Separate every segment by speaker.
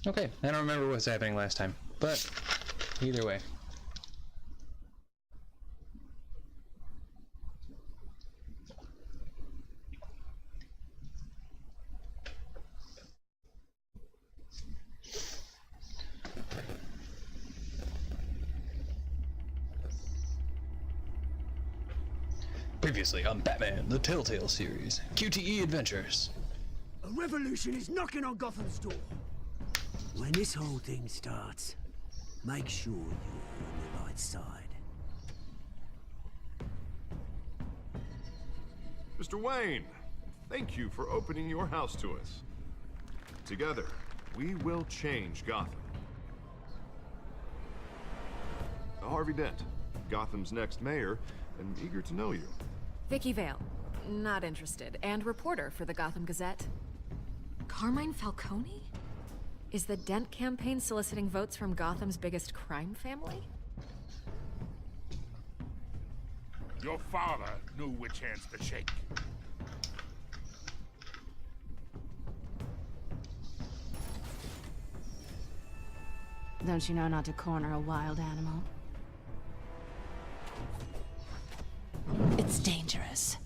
Speaker 1: Okay, I don't remember what was happening last time, but either way. Previously on Batman, the Telltale series, QTE Adventures.
Speaker 2: A revolution is knocking on Gotham's door. When this whole thing starts, make sure you're on the right side.
Speaker 3: Mr. Wayne, thank you for opening your house to us. Together, we will change Gotham. Harvey Dent, Gotham's next mayor, and eager to know you.
Speaker 4: Vicky Vale, not interested, and reporter for the Gotham Gazette. Carmine Falcone? Is the Dent campaign soliciting votes from Gotham's biggest crime family?
Speaker 5: Your father knew which hands to shake.
Speaker 6: Don't you know not to corner a wild animal? It's dangerous.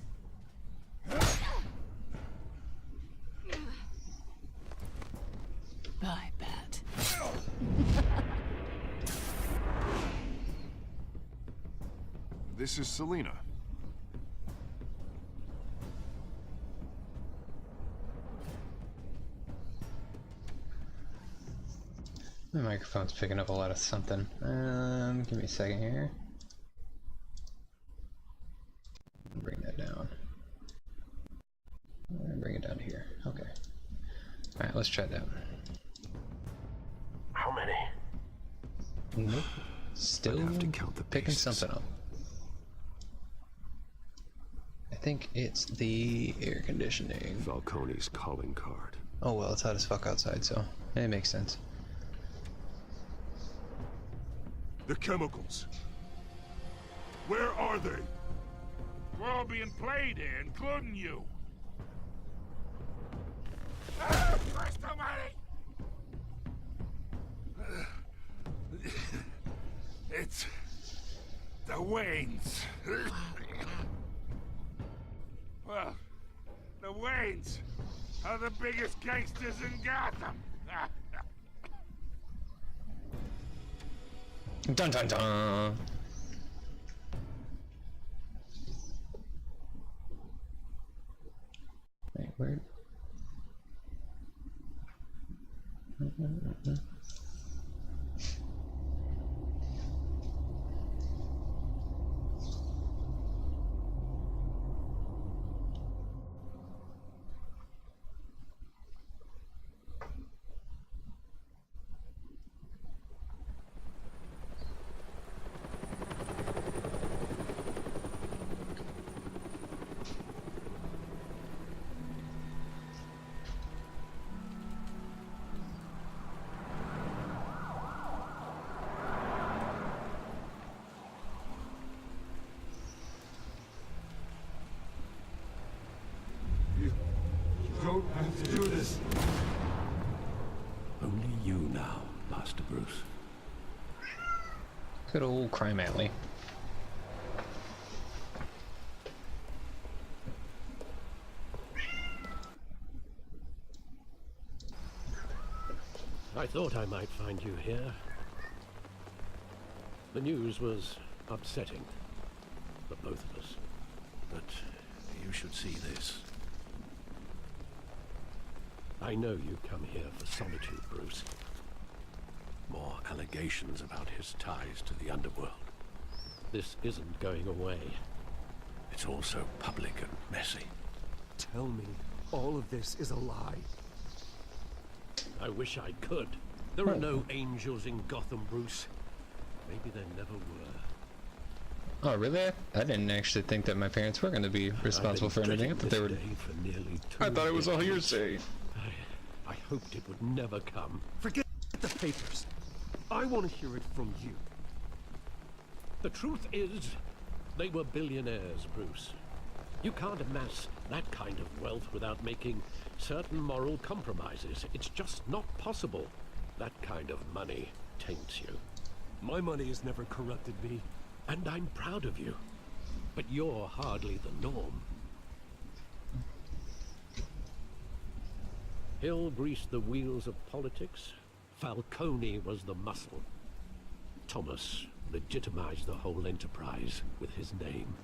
Speaker 6: I bet.
Speaker 3: This is Selina.
Speaker 1: My microphone's picking up a lot of something. Give me a second here. Bring that down. Bring it down to here. Okay. Alright, let's try that.
Speaker 7: How many?
Speaker 1: Nope. Still
Speaker 7: have to count the
Speaker 1: picking
Speaker 7: pieces.
Speaker 1: something up. I think it's the air conditioning.
Speaker 7: Falcone's calling card.
Speaker 1: Oh well, it's hot as fuck outside, so it makes sense.
Speaker 5: The chemicals. Where are they? We're all being played here, including you. Christ almighty! It's the Waynes. Well, the Waynes are the biggest gangsters in Gotham.
Speaker 1: Dun dun dun! Wait, where?
Speaker 7: You don't have to do this. Only you now, Master Bruce.
Speaker 1: Good old crime alley.
Speaker 8: I thought I might find you here. The news was upsetting for both of us. But you should see this. I know you come here for solitude, Bruce. More allegations about his ties to the underworld. This isn't going away. It's all so public and messy.
Speaker 2: Tell me, all of this is a lie.
Speaker 8: I wish I could. There are no angels in Gotham, Bruce. Maybe there never were.
Speaker 1: Oh, really? I didn't actually think that my parents were going to be responsible for anything. I thought they were.
Speaker 8: For nearly 2
Speaker 1: I thought it was all
Speaker 8: years.
Speaker 1: hearsay.
Speaker 8: I hoped it would never come.
Speaker 2: Forget the papers. I want to hear it from you.
Speaker 8: The truth is, they were billionaires, Bruce. You can't amass that kind of wealth without making certain moral compromises. It's just not possible. That kind of money taints you.
Speaker 7: My money has never corrupted me.
Speaker 8: And I'm proud of you. But you're hardly the norm. Hill greased the wheels of politics. Falcone was the muscle. Thomas legitimized the whole enterprise with his name.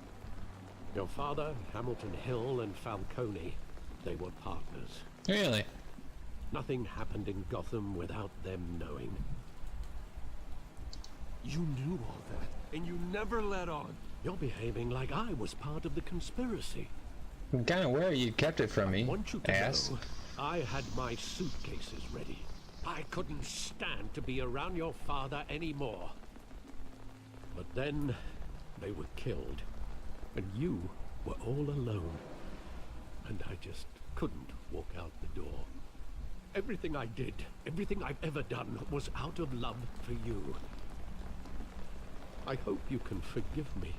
Speaker 8: Your father, Hamilton Hill, and Falcone, they were partners.
Speaker 1: Really?
Speaker 8: Nothing happened in Gotham without them knowing.
Speaker 7: You knew all that, and you never let on.
Speaker 8: You're behaving like I was part of the conspiracy.
Speaker 1: I'm kind of worried you kept it from me,
Speaker 8: I want you to
Speaker 1: ass.
Speaker 8: know, I had my suitcases ready. I couldn't stand to be around your father anymore. But then, they were killed. And you were all alone. And I just couldn't walk out the door. Everything I did, everything I've ever done, was out of love for you. I hope you can forgive me.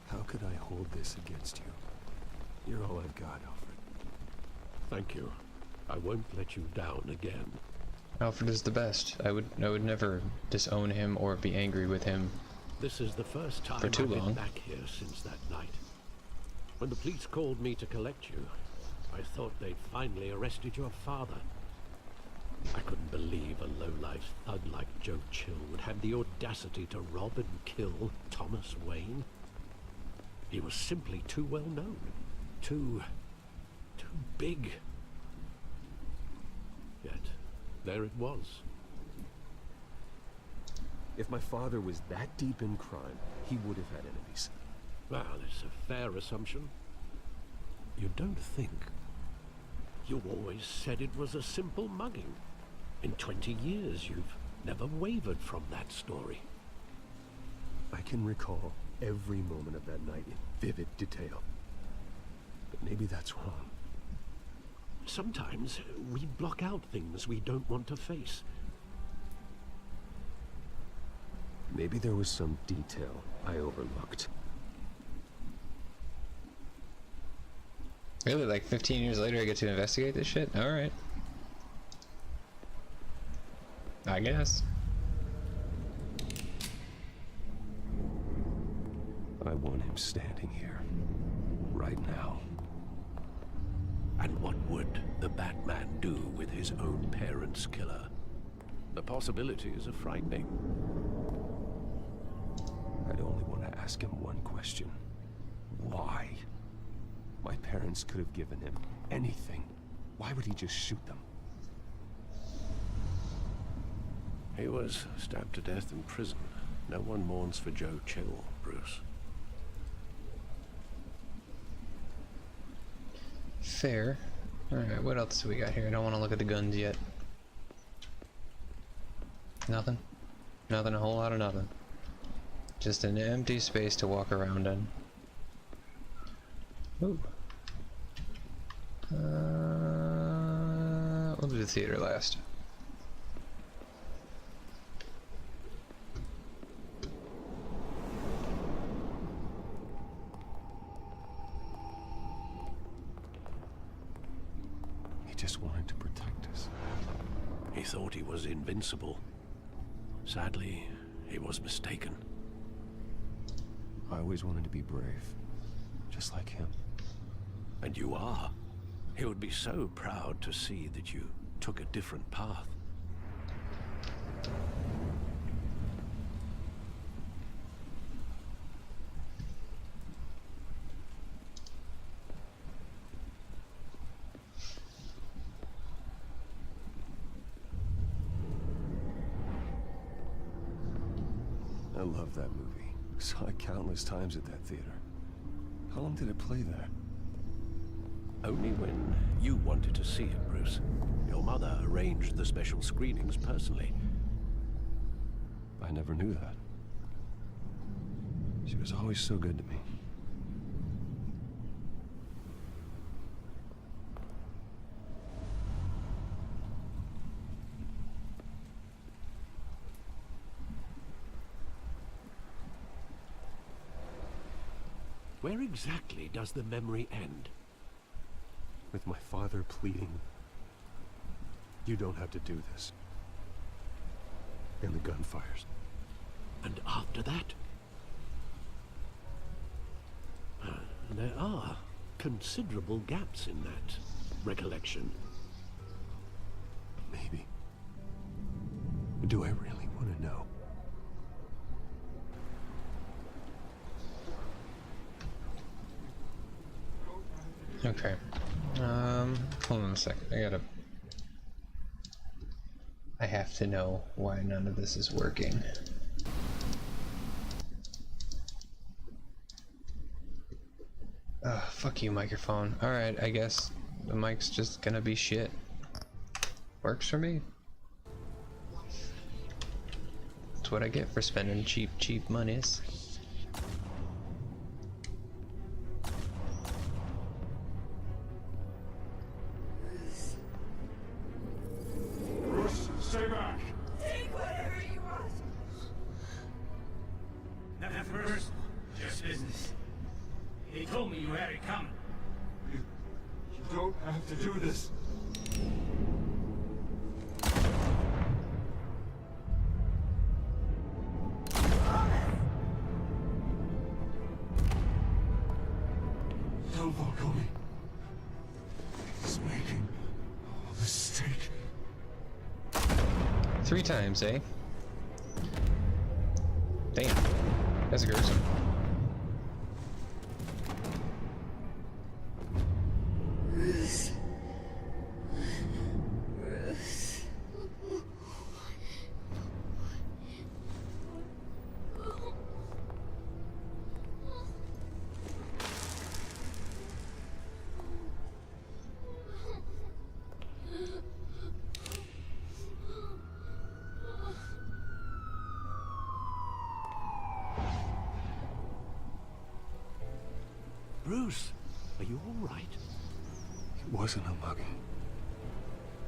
Speaker 7: How could I hold this against you? You're all I've got, Alfred.
Speaker 8: Thank you. I won't let you down again.
Speaker 1: Alfred is the best. I would never disown him or be angry with him.
Speaker 8: This is the first time
Speaker 1: For too
Speaker 8: I've been
Speaker 1: long.
Speaker 8: back here since that night. When the police called me to collect you, I thought they'd finally arrested your father. I couldn't believe a low-life thug like Joe Chill would have the audacity to rob and kill Thomas Wayne. He was simply too well known. Too big. Yet, there it was.
Speaker 7: If my father was that deep in crime, he would have had enemies.
Speaker 8: Well, it's a fair assumption. You don't think? You always said it was a simple mugging. In 20 years, you've never wavered from that story.
Speaker 7: I can recall every moment of that night in vivid detail. But maybe that's wrong.
Speaker 8: Sometimes we block out things we don't want to face.
Speaker 7: Maybe there was some detail I overlooked.
Speaker 1: Really, like 15 years later I get to investigate this shit? Alright. I guess.
Speaker 7: I want him standing here. Right now.
Speaker 8: And what would the Batman do with his own parents' killer? The possibilities are frightening.
Speaker 7: I'd only want to ask him one question. Why? My parents could have given him anything. Why would he just shoot them?
Speaker 8: He was stabbed to death in prison. No one mourns for Joe Chill, Bruce.
Speaker 1: Fair. Alright, what else do we got here? I don't want to look at the guns yet. Nothing? Nothing, a whole lot of nothing. Just an empty space to walk around in. Ooh. We'll do the theater last.
Speaker 7: He just wanted to protect us.
Speaker 8: He thought he was invincible. Sadly, he was mistaken.
Speaker 7: I always wanted to be brave. Just like him.
Speaker 8: And you are. He would be so proud to see that you took a different path.
Speaker 7: I love that movie. Saw it countless times at that theater. How long did it play there?
Speaker 8: Only when you wanted to see it, Bruce. Your mother arranged the special screenings personally.
Speaker 7: I never knew that. She was always so good to me.
Speaker 8: Where exactly does the memory end?
Speaker 7: with my father pleading, "You don't have to do this." And the gunfires.
Speaker 8: And after that? There are considerable gaps in that recollection.
Speaker 7: Maybe. Do I really want to know?
Speaker 1: Okay. Hold on a second. I have to know why none of this is working. Fuck you, microphone. Alright, I guess the mic's just gonna be shit. Works for me. That's what I get for spending cheap monies.
Speaker 5: Bruce, stay back.
Speaker 2: Take whatever you want.
Speaker 9: Nothing personal, just business. He told me you had it coming.
Speaker 5: You don't have to do this. Tell Falcone. He's making a mistake.
Speaker 1: 3 times, eh? Damn. That's gruesome.
Speaker 8: Bruce, are you all right?
Speaker 7: It wasn't a mugging.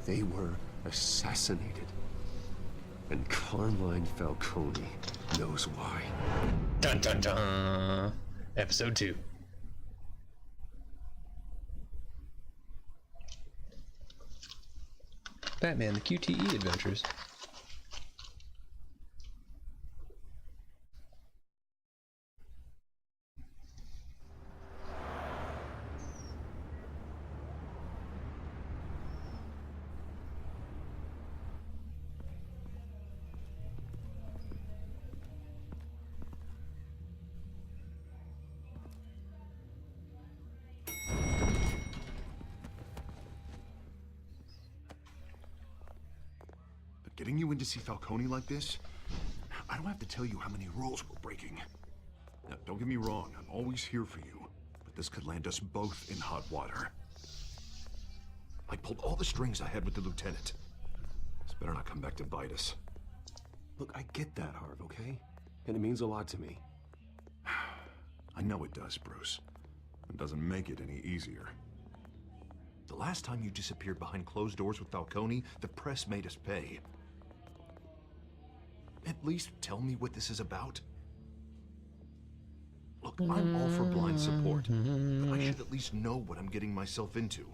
Speaker 7: They were assassinated. And Carmine Falcone knows why.
Speaker 1: Dun dun dun. Episode 2. Batman, the QTE Adventures.
Speaker 3: Getting you in to see Falcone like this? I don't have to tell you how many rules we're breaking. Now, don't get me wrong, I'm always here for you, but this could land us both in hot water. I pulled all the strings I had with the lieutenant. This better not come back to bite us.
Speaker 7: Look, I get that, Harv, okay? And it means a lot to me.
Speaker 3: I know it does, Bruce. It doesn't make it any easier. The last time you disappeared behind closed doors with Falcone, the press made us pay. At least tell me what this is about. Look, I'm all for blind support, but I should at least know what I'm getting myself into.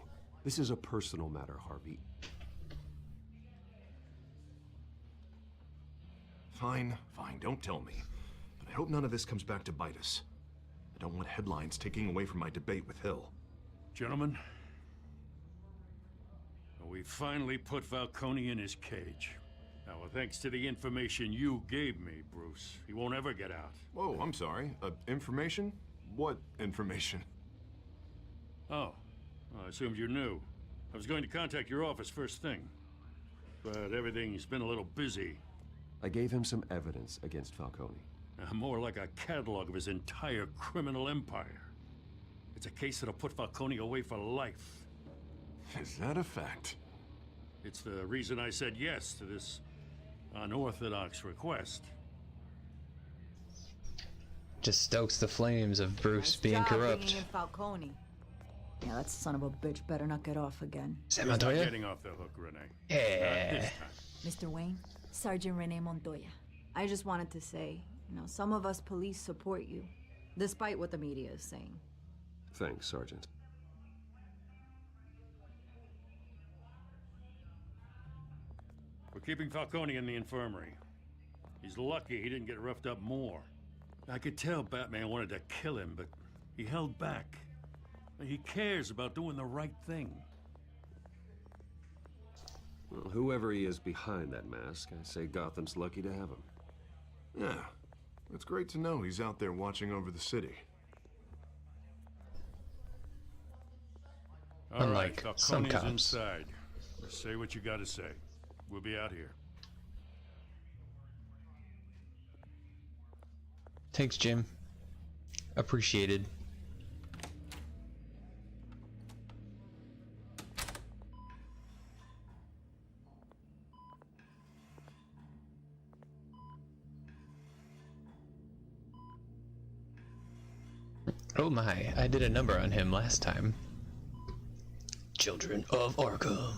Speaker 7: This is a personal matter, Harvey.
Speaker 3: Fine, don't tell me. But I hope none of this comes back to bite us. I don't want headlines taking away from my debate with Hill.
Speaker 9: Gentlemen, we finally put Falcone in his cage. Now, thanks to the information you gave me, Bruce, he won't ever get out.
Speaker 3: Whoa, I'm sorry. Information? What information?
Speaker 9: Oh, I assumed you knew. I was going to contact your office first thing. But everything's been a little busy.
Speaker 7: I gave him some evidence against Falcone.
Speaker 9: More like a catalog of his entire criminal empire. It's a case that'll put Falcone away for life.
Speaker 3: Is that a fact?
Speaker 9: It's the reason I said yes to this unorthodox request.
Speaker 1: Just stokes the flames of Bruce being
Speaker 10: job
Speaker 1: corrupt.
Speaker 10: bringing in Falcone. Yeah, that son of a bitch better not get off again.
Speaker 1: Sam
Speaker 9: He's not
Speaker 1: Montoya?
Speaker 9: getting off the hook, Renee.
Speaker 1: Yeah.
Speaker 9: Not this time.
Speaker 10: Mr. Wayne, Sergeant Renee Montoya. I just wanted to say, some of us police support you, despite what the media is saying.
Speaker 7: Thanks, Sergeant.
Speaker 9: keeping Falcone in the infirmary. He's lucky he didn't get roughed up more. I could tell Batman wanted to kill him, but he held back. He cares about doing the right thing.
Speaker 11: Well, whoever he is behind that mask, I say Gotham's lucky to have him.
Speaker 3: Yeah, it's great to know he's out there watching over the city.
Speaker 9: All right,
Speaker 1: Unlike some
Speaker 9: Falcone's
Speaker 1: cops.
Speaker 9: inside. Say what you gotta say. We'll be out here.
Speaker 1: Thanks, Jim. Appreciated. Oh my, I did a number on him last time. Children of Arkham.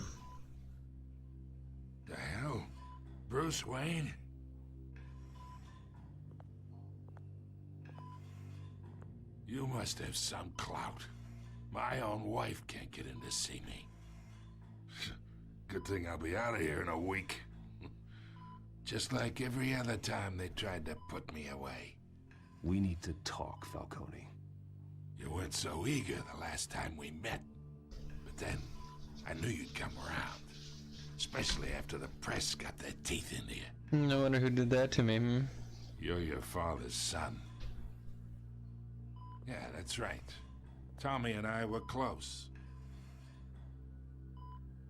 Speaker 5: The hell? Bruce Wayne? You must have some clout. My own wife can't get in to see me. Good thing I'll be out of here in a week. Just like every other time they tried to put me away.
Speaker 7: We need to talk, Falcone.
Speaker 5: You weren't so eager the last time we met. But then, I knew you'd come around. Especially after the press got their teeth into you.
Speaker 1: No wonder who did that to me. Hmm?
Speaker 5: You're your father's son. Yeah, that's right. Tommy and I were close.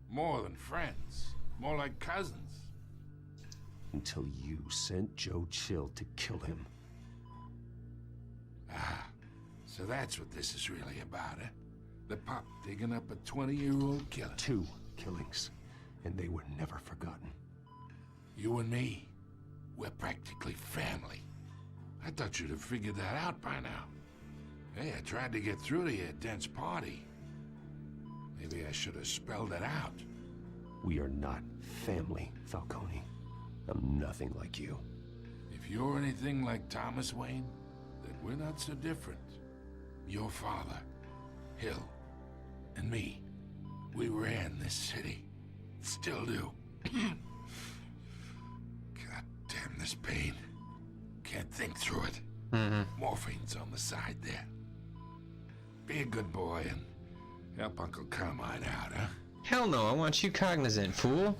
Speaker 5: More than friends. More like cousins.
Speaker 7: Until you sent Joe Chill to kill him.
Speaker 5: Ah, so that's what this is really about, huh? The pup digging up a 20-year-old killer.
Speaker 7: 2 killings, and they were never forgotten.
Speaker 5: You and me, we're practically family. I thought you'd have figured that out by now. Hey, I tried to get through to your dense party. Maybe I should have spelled it out.
Speaker 7: We are not family, Falcone. I'm nothing like you.
Speaker 5: If you're anything like Thomas Wayne, then we're not so different. Your father, Hill, and me, we ran this city. Still do. God damn this pain. Can't think through it. Morphine's on the side there. Be a good boy and help Uncle Carmine out, huh?
Speaker 1: Hell no, I want you cognizant, fool.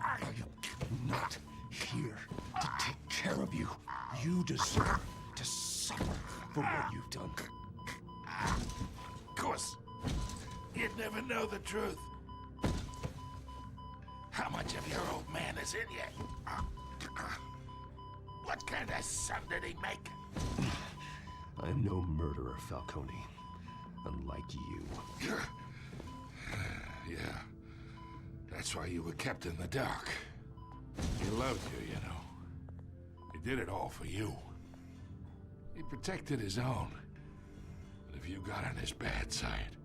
Speaker 7: I am not here to take care of you. You deserve to suffer for what you've done.
Speaker 5: Of course. You'd never know the truth. How much of your old man is in you? What kind of son did he make?
Speaker 7: I'm no murderer, Falcone. Unlike you.
Speaker 5: Yeah. That's why you were kept in the dark. He loved you, you know. He did it all for you. He protected his own. But if you got on his bad side,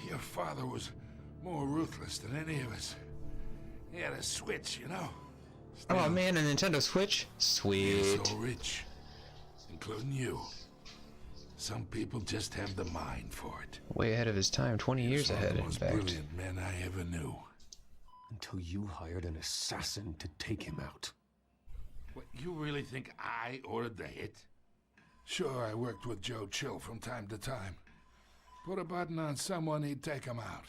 Speaker 5: your father was more ruthless than any of us. He had a switch, you know.
Speaker 1: Oh
Speaker 5: Still,
Speaker 1: man, a Nintendo Switch?
Speaker 5: he
Speaker 1: Sweet.
Speaker 5: is so rich, including you. Some people just have the mind for it.
Speaker 1: Way ahead of his time, 20
Speaker 5: He was
Speaker 1: years
Speaker 5: one of
Speaker 1: ahead,
Speaker 5: the
Speaker 1: in
Speaker 5: most
Speaker 1: fact.
Speaker 5: brilliant men I ever knew.
Speaker 7: Until you hired an assassin to take him out.
Speaker 5: What, you really think I ordered the hit? Sure, I worked with Joe Chill from time to time. Put a button on someone, he'd take him out.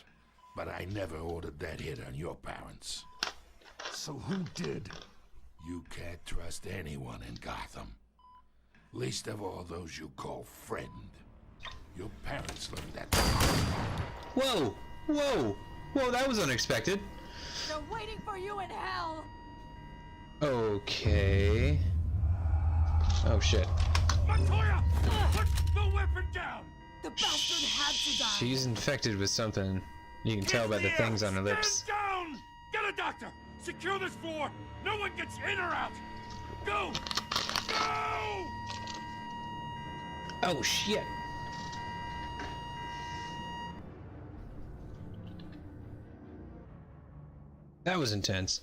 Speaker 5: But I never ordered that hit on your parents.
Speaker 7: So who did?
Speaker 5: You can't trust anyone in Gotham. Least of all those you call friend. Your parents learned that.
Speaker 1: Whoa! Whoa! Whoa, that was unexpected.
Speaker 10: They're waiting for you in hell!
Speaker 1: Okay. Oh shit.
Speaker 9: Montoya! Put the weapon down!
Speaker 10: The bastard had to die!
Speaker 1: She's infected with something. You can tell by the things on her lips.
Speaker 9: Stand down! Get a doctor! Secure this floor! No one gets in or out! Go! Go!
Speaker 1: Oh shit. That was intense.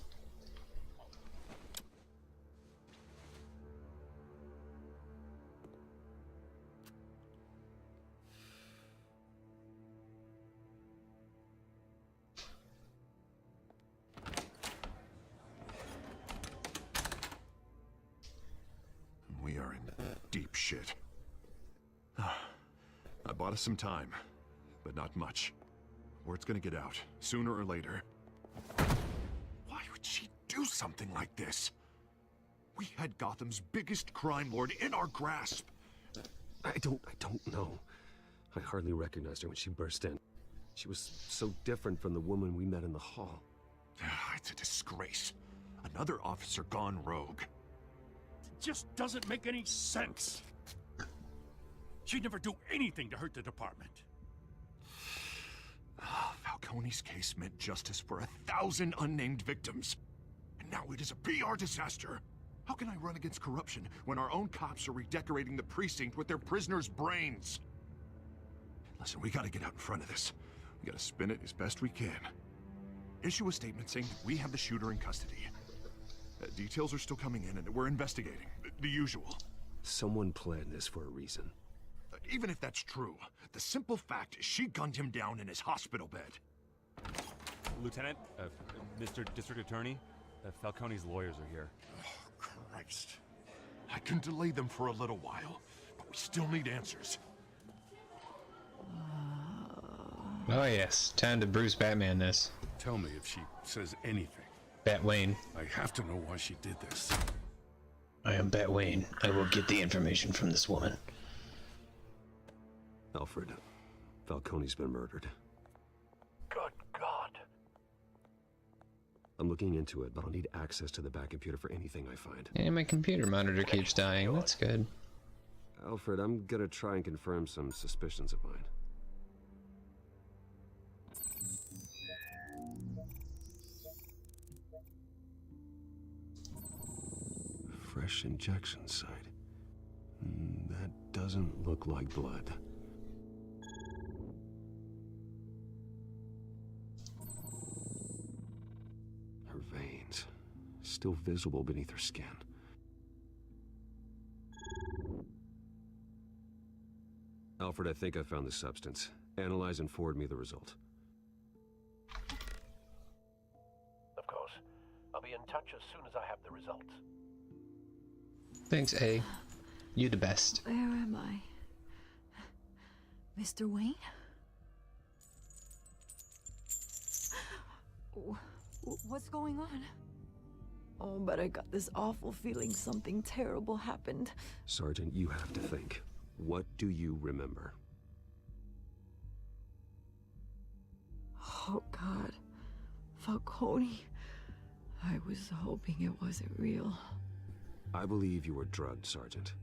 Speaker 3: shit. I bought us some time, but not much. Word's gonna get out, sooner or later. Why would she do something like this? We had Gotham's biggest crime lord in our grasp.
Speaker 11: I don't know. I hardly recognized her when she burst in. She was so different from the woman we met in the hall.
Speaker 3: It's a disgrace. Another officer gone rogue.
Speaker 9: It just doesn't make any sense. She'd never do anything to hurt the department.
Speaker 3: Falcone's case meant justice for 1,000 unnamed victims. And now it is a PR disaster. How can I run against corruption when our own cops are redecorating the precinct with their prisoners' brains? Listen, we gotta get out in front of this. We gotta spin it as best we can. Issue a statement saying we have the shooter in custody. Details are still coming in and we're investigating. The usual.
Speaker 11: Someone planned this for a reason.
Speaker 3: Even if that's true, the simple fact is she gunned him down in his hospital bed.
Speaker 12: Lieutenant, Mr. District Attorney, Falcone's lawyers are here.
Speaker 3: Oh, Christ. I can delay them for a little while, but we still need answers.
Speaker 1: Oh yes, time to Bruce Batman this.
Speaker 5: Tell me if she says anything.
Speaker 1: Batwayne.
Speaker 5: I have to know why she did this.
Speaker 1: I am Batwayne. I will get the information from this woman.
Speaker 11: Alfred, Falcone's been murdered.
Speaker 8: Good God.
Speaker 11: I'm looking into it, but I'll need access to the back computer for anything I find.
Speaker 1: And my computer monitor keeps dying. That's good.
Speaker 11: Alfred, I'm gonna try and confirm some suspicions of mine. Fresh injection site. That doesn't look like blood. Her veins, still visible beneath her skin. Alfred, I think I found the substance. Analyze and forward me the result.
Speaker 8: Of course. I'll be in touch as soon as I have the results.
Speaker 1: Thanks, A. You the best.
Speaker 10: Where am I? Mr. Wayne? What's going on? Oh, but I got this awful feeling something terrible happened.
Speaker 11: Sergeant, you have to think. What do you remember?
Speaker 10: Oh, God. Falcone. I was hoping it wasn't real.
Speaker 11: I believe you were drugged, Sergeant.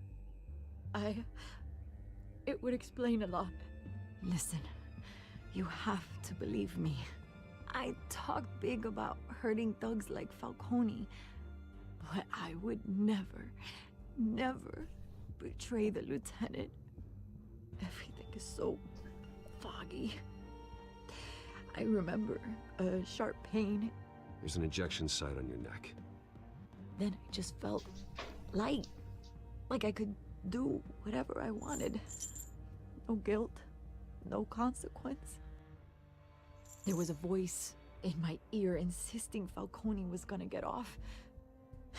Speaker 10: It would explain a lot. Listen, you have to believe me. I talk big about hurting thugs like Falcone, but I would never, never betray the lieutenant. Everything is so foggy. I remember a sharp pain.
Speaker 11: There's an injection site on your neck.
Speaker 10: Then I just felt light, like I could do whatever I wanted. No guilt, no consequence. There was a voice in my ear insisting Falcone was gonna get off.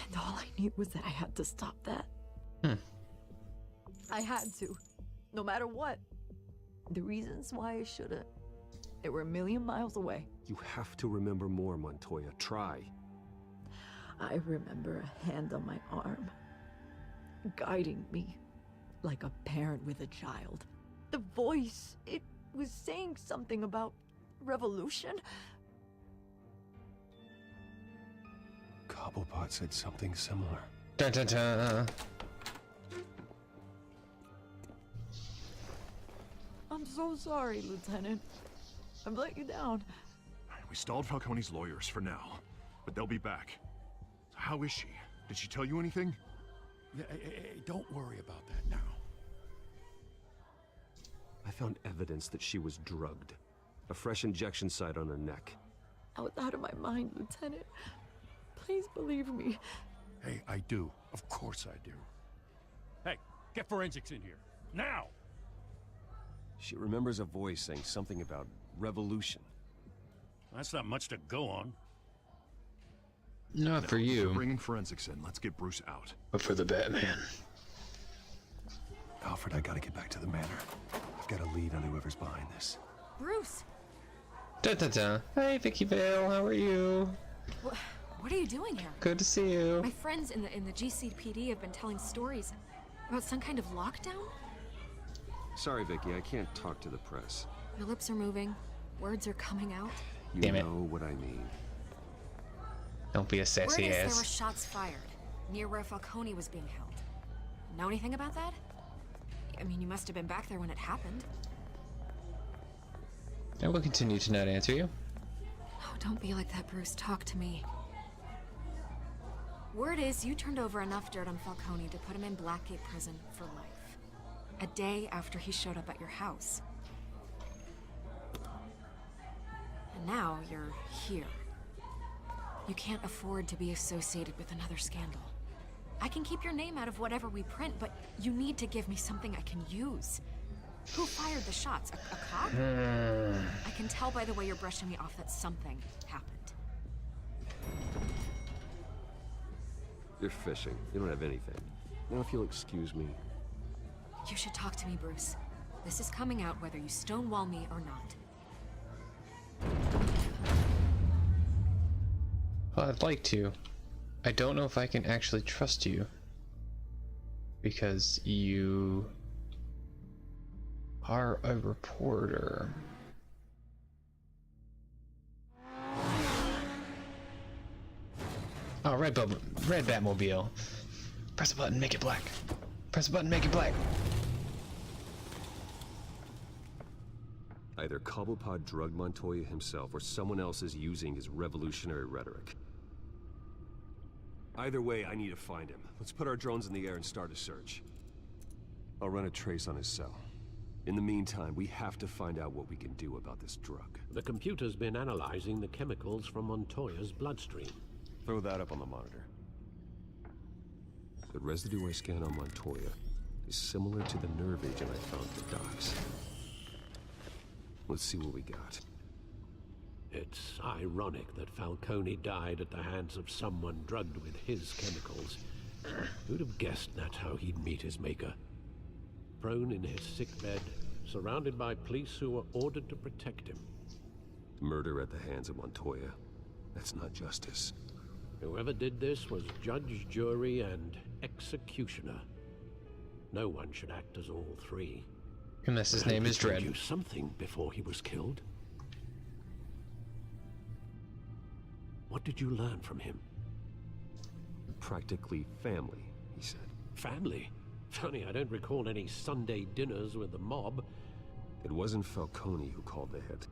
Speaker 10: And all I knew was that I had to stop that. I had to, no matter what. The reasons why I shouldn't, they were a million miles away.
Speaker 11: You have to remember more, Montoya. Try.
Speaker 10: I remember a hand on my arm, guiding me like a parent with a child. The voice, it was saying something about revolution.
Speaker 7: Cobblepot said something similar.
Speaker 1: Dun, dun, dun.
Speaker 10: I'm so sorry, Lieutenant. I've let you down.
Speaker 3: We stalled Falcone's lawyers for now, but they'll be back. So how is she? Did she tell you anything?
Speaker 5: Yeah, hey, don't worry about that now.
Speaker 11: I found evidence that she was drugged. A fresh injection site on her neck.
Speaker 10: I was out of my mind, Lieutenant. Please believe me.
Speaker 5: Hey, I do. Of course I do.
Speaker 9: Hey, get forensics in here. Now!
Speaker 7: She remembers a voice saying something about revolution.
Speaker 9: That's not much to go on.
Speaker 1: Not for
Speaker 3: We're
Speaker 1: you,
Speaker 3: bringing forensics in. Let's get Bruce out.
Speaker 1: but for the Batman.
Speaker 11: Alfred, I gotta get back to the manor. I've got a lead on whoever's behind this.
Speaker 4: Bruce!
Speaker 1: Da-da-da. Hi, Vicky Vale, how are you?
Speaker 4: What are you doing here?
Speaker 1: Good to see you.
Speaker 4: My friends in the GCPD have been telling stories about some kind of lockdown?
Speaker 11: Sorry, Vicky, I can't talk to the press.
Speaker 4: Your lips are moving. Words are coming out.
Speaker 11: You
Speaker 1: Damn it.
Speaker 11: know what I mean.
Speaker 1: Don't be a sassy
Speaker 4: Word is there
Speaker 1: ass.
Speaker 4: were shots fired near where Falcone was being held. Know anything about that? I mean, you must have been back there when it happened.
Speaker 1: I will continue to not answer you.
Speaker 4: Oh, don't be like that, Bruce. Talk to me. Word is you turned over enough dirt on Falcone to put him in Blackgate Prison for life. A day after he showed up at your house. And now you're here. You can't afford to be associated with another scandal. I can keep your name out of whatever we print, but you need to give me something I can use. Who fired the shots? A cop? I can tell by the way you're brushing me off that something happened.
Speaker 11: You're fishing. You don't have anything. Now, if you'll excuse me.
Speaker 4: You should talk to me, Bruce. This is coming out whether you stonewall me or not.
Speaker 1: Well, I'd like to. I don't know if I can actually trust you. Because you are a reporter. Oh, red Batmobile. Press a button, make it black. Press a button, make it black.
Speaker 11: Either Cobblepot drugged Montoya himself, or someone else is using his revolutionary rhetoric. Either way, I need to find him. Let's put our drones in the air and start a search. I'll run a trace on his cell. In the meantime, we have to find out what we can do about this drug.
Speaker 8: The computer's been analyzing the chemicals from Montoya's bloodstream.
Speaker 11: Throw that up on the monitor. The residue I scanned on Montoya is similar to the nerve agent I found at the docks. Let's see what we got.
Speaker 8: It's ironic that Falcone died at the hands of someone drugged with his chemicals. Who'd have guessed that's how he'd meet his maker? Prone in his sickbed, surrounded by police who were ordered to protect him.
Speaker 11: Murder at the hands of Montoya. That's not justice.
Speaker 8: Whoever did this was judge, jury, and executioner. No one should act as all three.
Speaker 1: Unless his name is Dredd.
Speaker 8: He told you something before he was killed. What did you learn from him?
Speaker 11: Practically family, he said.
Speaker 8: Family? Funny, I don't recall any Sunday dinners with the mob.
Speaker 11: It wasn't Falcone who called the hit.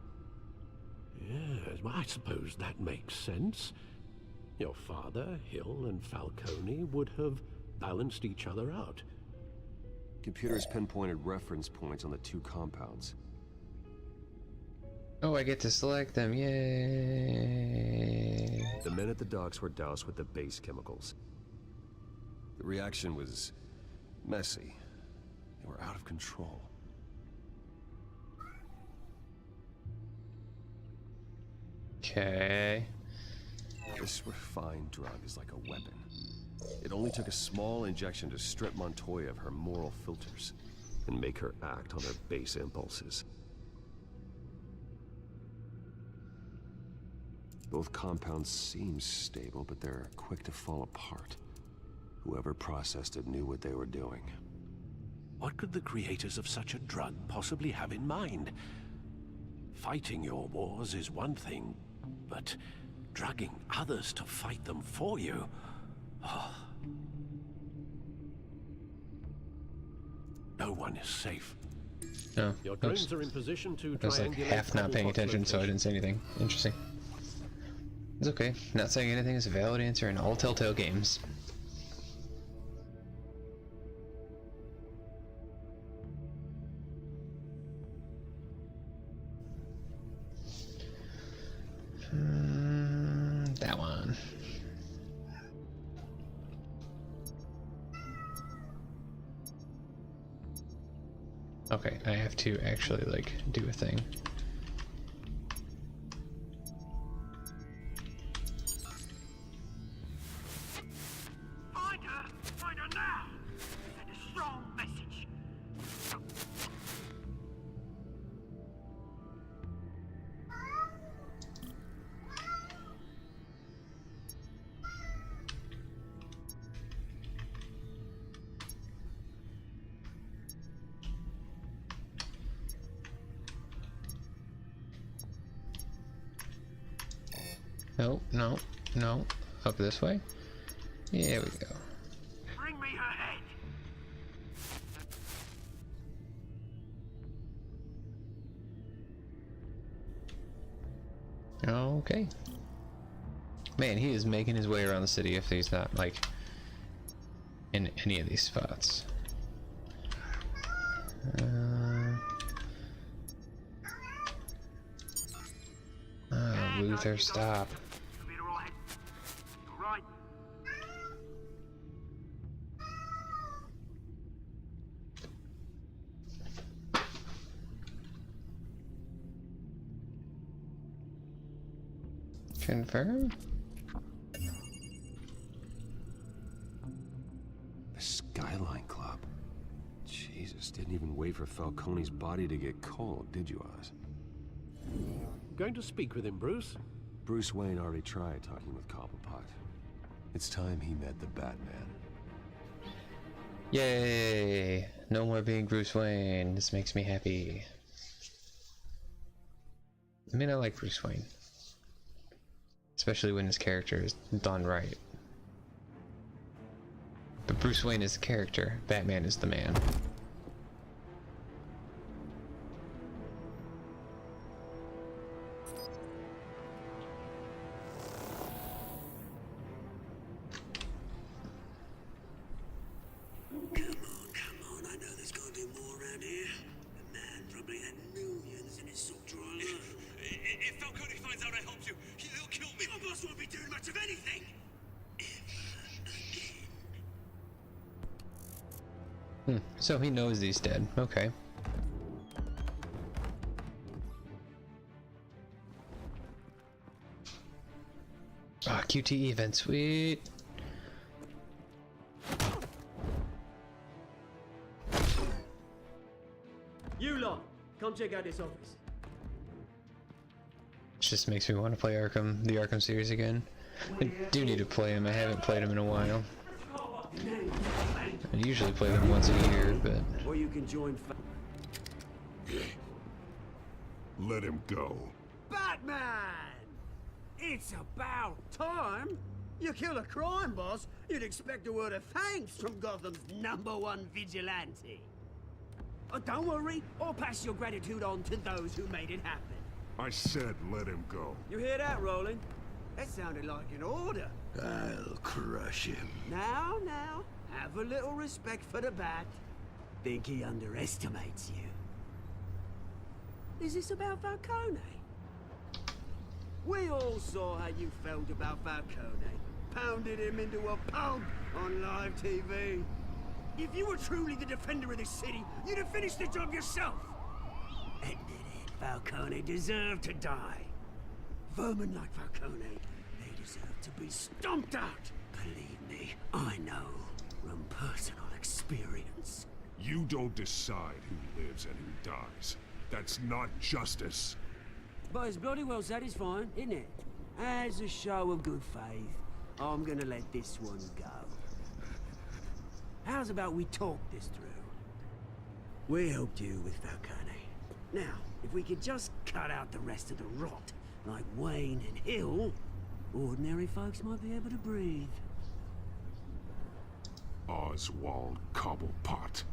Speaker 8: Yes, well, I suppose that makes sense. Your father, Hill, and Falcone would have balanced each other out.
Speaker 11: Computers pinpointed reference points on the two compounds.
Speaker 1: Oh, I get to select them, yay!
Speaker 11: The men at the docks were doused with the base chemicals. The reaction was messy. They were out of control.
Speaker 1: Okay.
Speaker 11: This refined drug is like a weapon. It only took a small injection to strip Montoya of her moral filters and make her act on her base impulses. Both compounds seem stable, but they're quick to fall apart. Whoever processed it knew what they were doing.
Speaker 8: What could the creators of such a drug possibly have in mind? Fighting your wars is one thing, but drugging others to fight them for you? Oh. No one is safe.
Speaker 1: No.
Speaker 8: Your drones are in position to
Speaker 1: I was like half not paying attention, so I didn't say anything. Interesting. It's okay. Not saying anything is a valid answer in all Telltale games. That one. Okay, I have to actually, like, do a thing.
Speaker 2: Find her now! Send a strong message.
Speaker 1: No, no, no. Up this way? There we go.
Speaker 2: Bring me her head.
Speaker 1: Okay. Man, he is making his way around the city if he's not, like, in any of these spots. Luther, stop.
Speaker 2: Right.
Speaker 1: Confirm?
Speaker 11: The Skyline Club. Jesus, didn't even wait for Falcone's body to get cold, did you, Oz?
Speaker 8: Going to speak with him, Bruce?
Speaker 11: Bruce Wayne already tried talking with Cobblepot. It's time he met the Batman.
Speaker 1: Yay! No more being Bruce Wayne. This makes me happy. I mean, I like Bruce Wayne. Especially when his character is done right. But Bruce Wayne is the character. Batman is the man. So he knows he's dead. Okay. Ah, QTE event, sweet.
Speaker 2: You lot, come check out this office.
Speaker 1: Just makes me want to play Arkham, the Arkham series again. I do need to play them. I haven't played them in a while. I usually play them once a year, but...
Speaker 2: Or you can join...
Speaker 3: Let him go.
Speaker 2: Batman! It's about time! You kill a crime boss, you'd expect a word of thanks from Gotham's #1 vigilante. Oh, don't worry, I'll pass your gratitude on to those who made it happen.
Speaker 3: I said let him go.
Speaker 2: You hear that, Roland? That sounded like an order.
Speaker 8: I'll crush him.
Speaker 2: Now, have a little respect for the Bat. Think he underestimates you. Is this about Falcone? We all saw how you felt about Falcone. Pounded him into a pulp on live TV. If you were truly the defender of this city, you'd have finished the job yourself. Admit it, Falcone deserved to die. Vermin like Falcone, they deserve to be stomped out. Believe me, I know from personal experience.
Speaker 3: You don't decide who lives and who dies. That's not justice.
Speaker 2: But it's bloody well satisfying, isn't it? As a show of good faith, I'm gonna let this one go. How's about we talk this through? We helped you with Falcone. Now, if we could just cut out the rest of the rot, like Wayne and Hill, ordinary folks might be able to breathe.
Speaker 3: Oswald Cobblepot.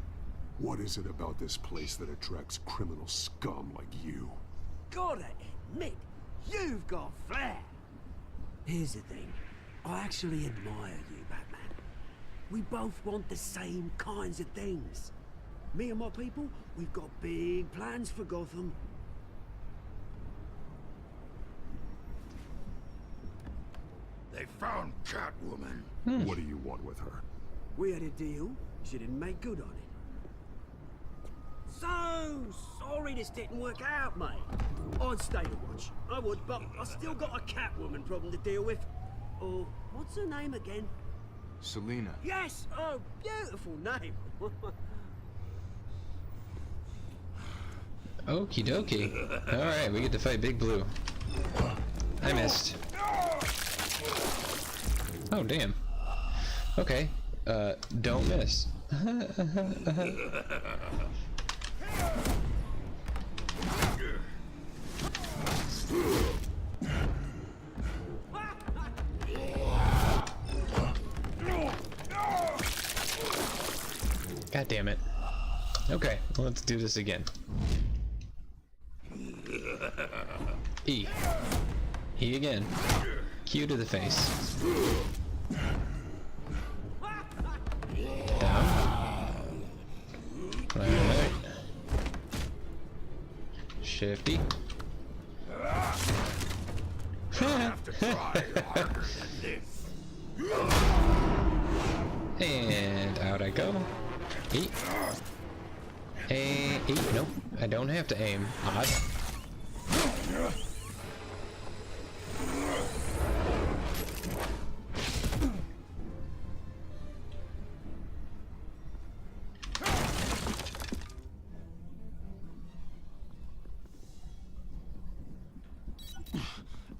Speaker 3: What is it about this place that attracts criminal scum like you?
Speaker 2: Gotta admit, you've got flair. Here's the thing. I actually admire you, Batman. We both want the same kinds of things. Me and my people, we've got big plans for Gotham.
Speaker 5: They found Catwoman.
Speaker 3: What do you want with her?
Speaker 2: We had a deal. She didn't make good on it. So sorry this didn't work out, mate. I'd stay to watch. I would, but I still got a Catwoman problem to deal with. Oh, what's her name again?
Speaker 13: Selina.
Speaker 2: Yes! Oh, beautiful name.
Speaker 1: Okie dokie. Alright, we get to fight Big Blue. I missed. Oh, damn. Okay. Don't miss. God damn it. Okay, let's do this again. E. E again. Q to the face. Down. Alright. Shifty.
Speaker 5: Have to try harder than this.
Speaker 1: And out I go. Eat. And eat. Nope. I don't have to aim. Odd.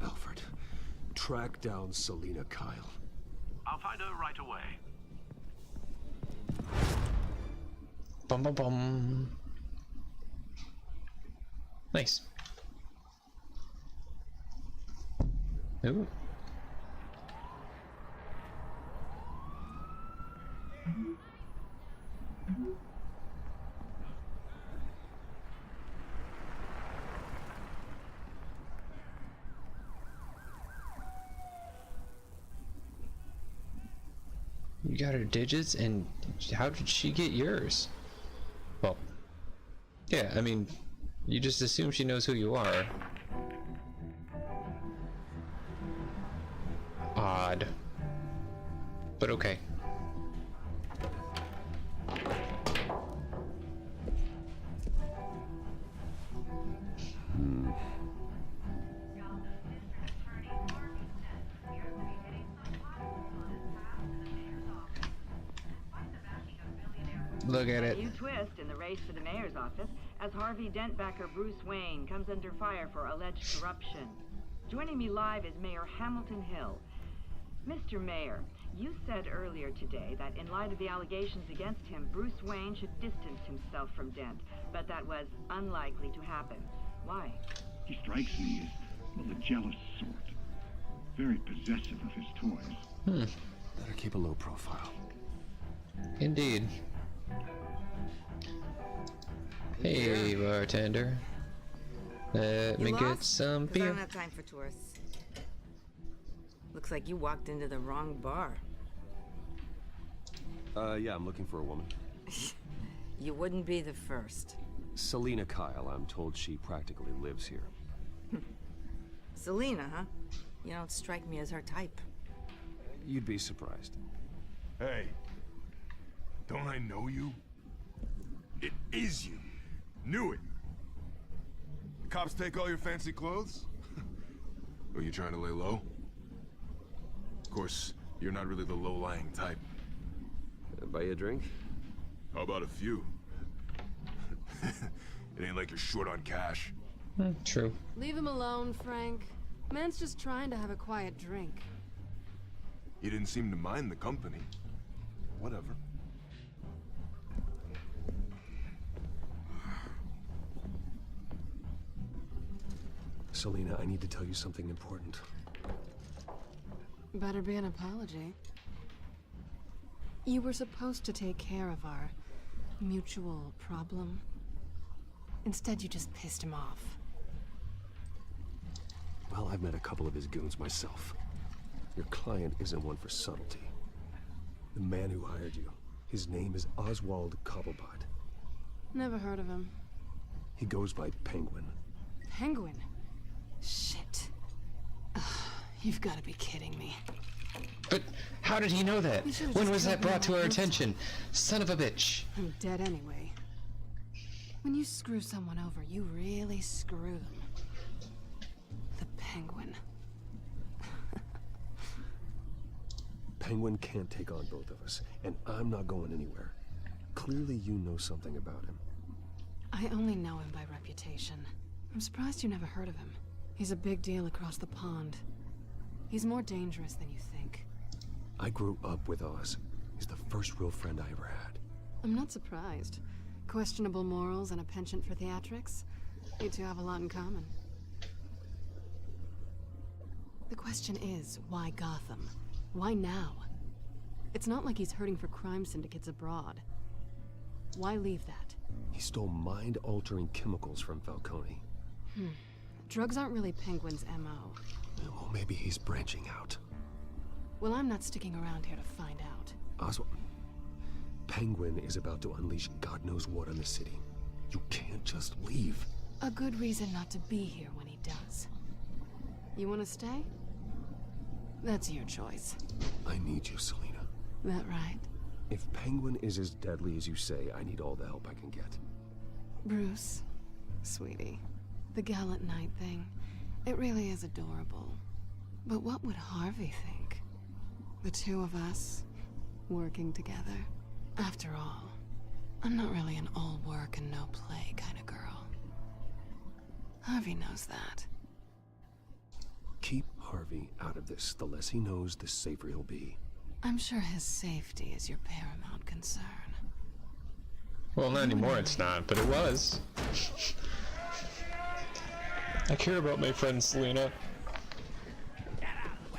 Speaker 11: Alfred, track down Selina Kyle.
Speaker 8: I'll find her right away.
Speaker 1: Bum bum bum. Nice. Ooh. You got her digits, and how did she get yours? Well, yeah, I mean, you just assume she knows who you are. Odd. But okay. Look at it.
Speaker 13: New twist in the race for the mayor's office as Harvey Dent backer Bruce Wayne comes under fire for alleged corruption. Joining me live is Mayor Hamilton Hill. Mr. Mayor, you said earlier today that in light of the allegations against him, Bruce Wayne should distance himself from Dent, but that was unlikely to happen. Why?
Speaker 14: He strikes me as, well, a jealous sort. Very possessive of his toys.
Speaker 11: Better keep a low profile.
Speaker 1: Indeed. Hey, bartender. Let me get some
Speaker 15: I
Speaker 1: beer.
Speaker 15: don't have time for tourists. Looks like you walked into the wrong bar.
Speaker 11: Yeah, I'm looking for a woman.
Speaker 15: You wouldn't be the first.
Speaker 11: Selina Kyle, I'm told she practically lives here.
Speaker 15: Selina, huh? You don't strike me as her type.
Speaker 11: You'd be surprised.
Speaker 5: Hey, don't I know you? It is you. Knew it. The cops take all your fancy clothes? Are you trying to lay low? Of course, you're not really the low-lying type.
Speaker 11: Buy you a drink?
Speaker 5: How about a few? It ain't like you're short on cash.
Speaker 1: True.
Speaker 6: Leave him alone, Frank. Man's just trying to have a quiet drink.
Speaker 5: You didn't seem to mind the company. Whatever.
Speaker 11: Selina, I need to tell you something important.
Speaker 6: Better be an apology. You were supposed to take care of our mutual problem. Instead, you just pissed him off.
Speaker 11: Well, I've met a couple of his goons myself. Your client isn't one for subtlety. The man who hired you, his name is Oswald Cobblepot.
Speaker 6: Never heard of him.
Speaker 11: He goes by Penguin.
Speaker 6: Penguin? Shit. Ugh, you've got to be kidding me.
Speaker 1: But how did he know that? When was that brought to our attention? Son of a bitch.
Speaker 6: I'm dead anyway. When you screw someone over, you really screw them. The Penguin.
Speaker 11: Penguin can't take on both of us, and I'm not going anywhere. Clearly you know something about him.
Speaker 6: I only know him by reputation. I'm surprised you never heard of him. He's a big deal across the pond. He's more dangerous than you think.
Speaker 11: I grew up with Oz. He's the first real friend I ever had.
Speaker 6: I'm not surprised. Questionable morals and a penchant for theatrics. You two have a lot in common. The question is, why Gotham? Why now? It's not like he's hurting for crime syndicates abroad. Why leave that?
Speaker 11: He stole mind-altering chemicals from Falcone.
Speaker 6: Drugs aren't really Penguin's MO.
Speaker 11: Well, maybe he's branching out.
Speaker 6: Well, I'm not sticking around here to find out.
Speaker 11: Oswald, Penguin is about to unleash God knows what on the city. You can't just leave.
Speaker 6: A good reason not to be here when he does. You want to stay? That's your choice.
Speaker 11: I need you, Selina.
Speaker 6: That right?
Speaker 11: If Penguin is as deadly as you say, I need all the help I can get.
Speaker 6: Bruce, sweetie, the gallant knight thing, it really is adorable. But what would Harvey think? The two of us, working together. After all, I'm not really an all work and no play kind of girl. Harvey knows that.
Speaker 11: Keep Harvey out of this. The less he knows, the safer he'll be.
Speaker 6: I'm sure his safety is your paramount concern.
Speaker 1: Well, not anymore, it's not, but it was. I care about my friend Selina.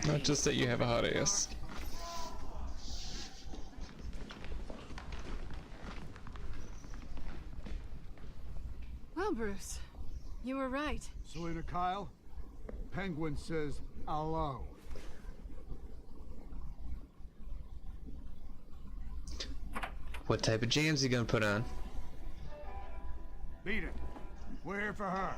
Speaker 1: Not just that you have a hot ass.
Speaker 6: Well, Bruce, you were right.
Speaker 16: Selina Kyle, Penguin says hello.
Speaker 1: What type of jams he gonna put on?
Speaker 16: Beat it. We're here for her.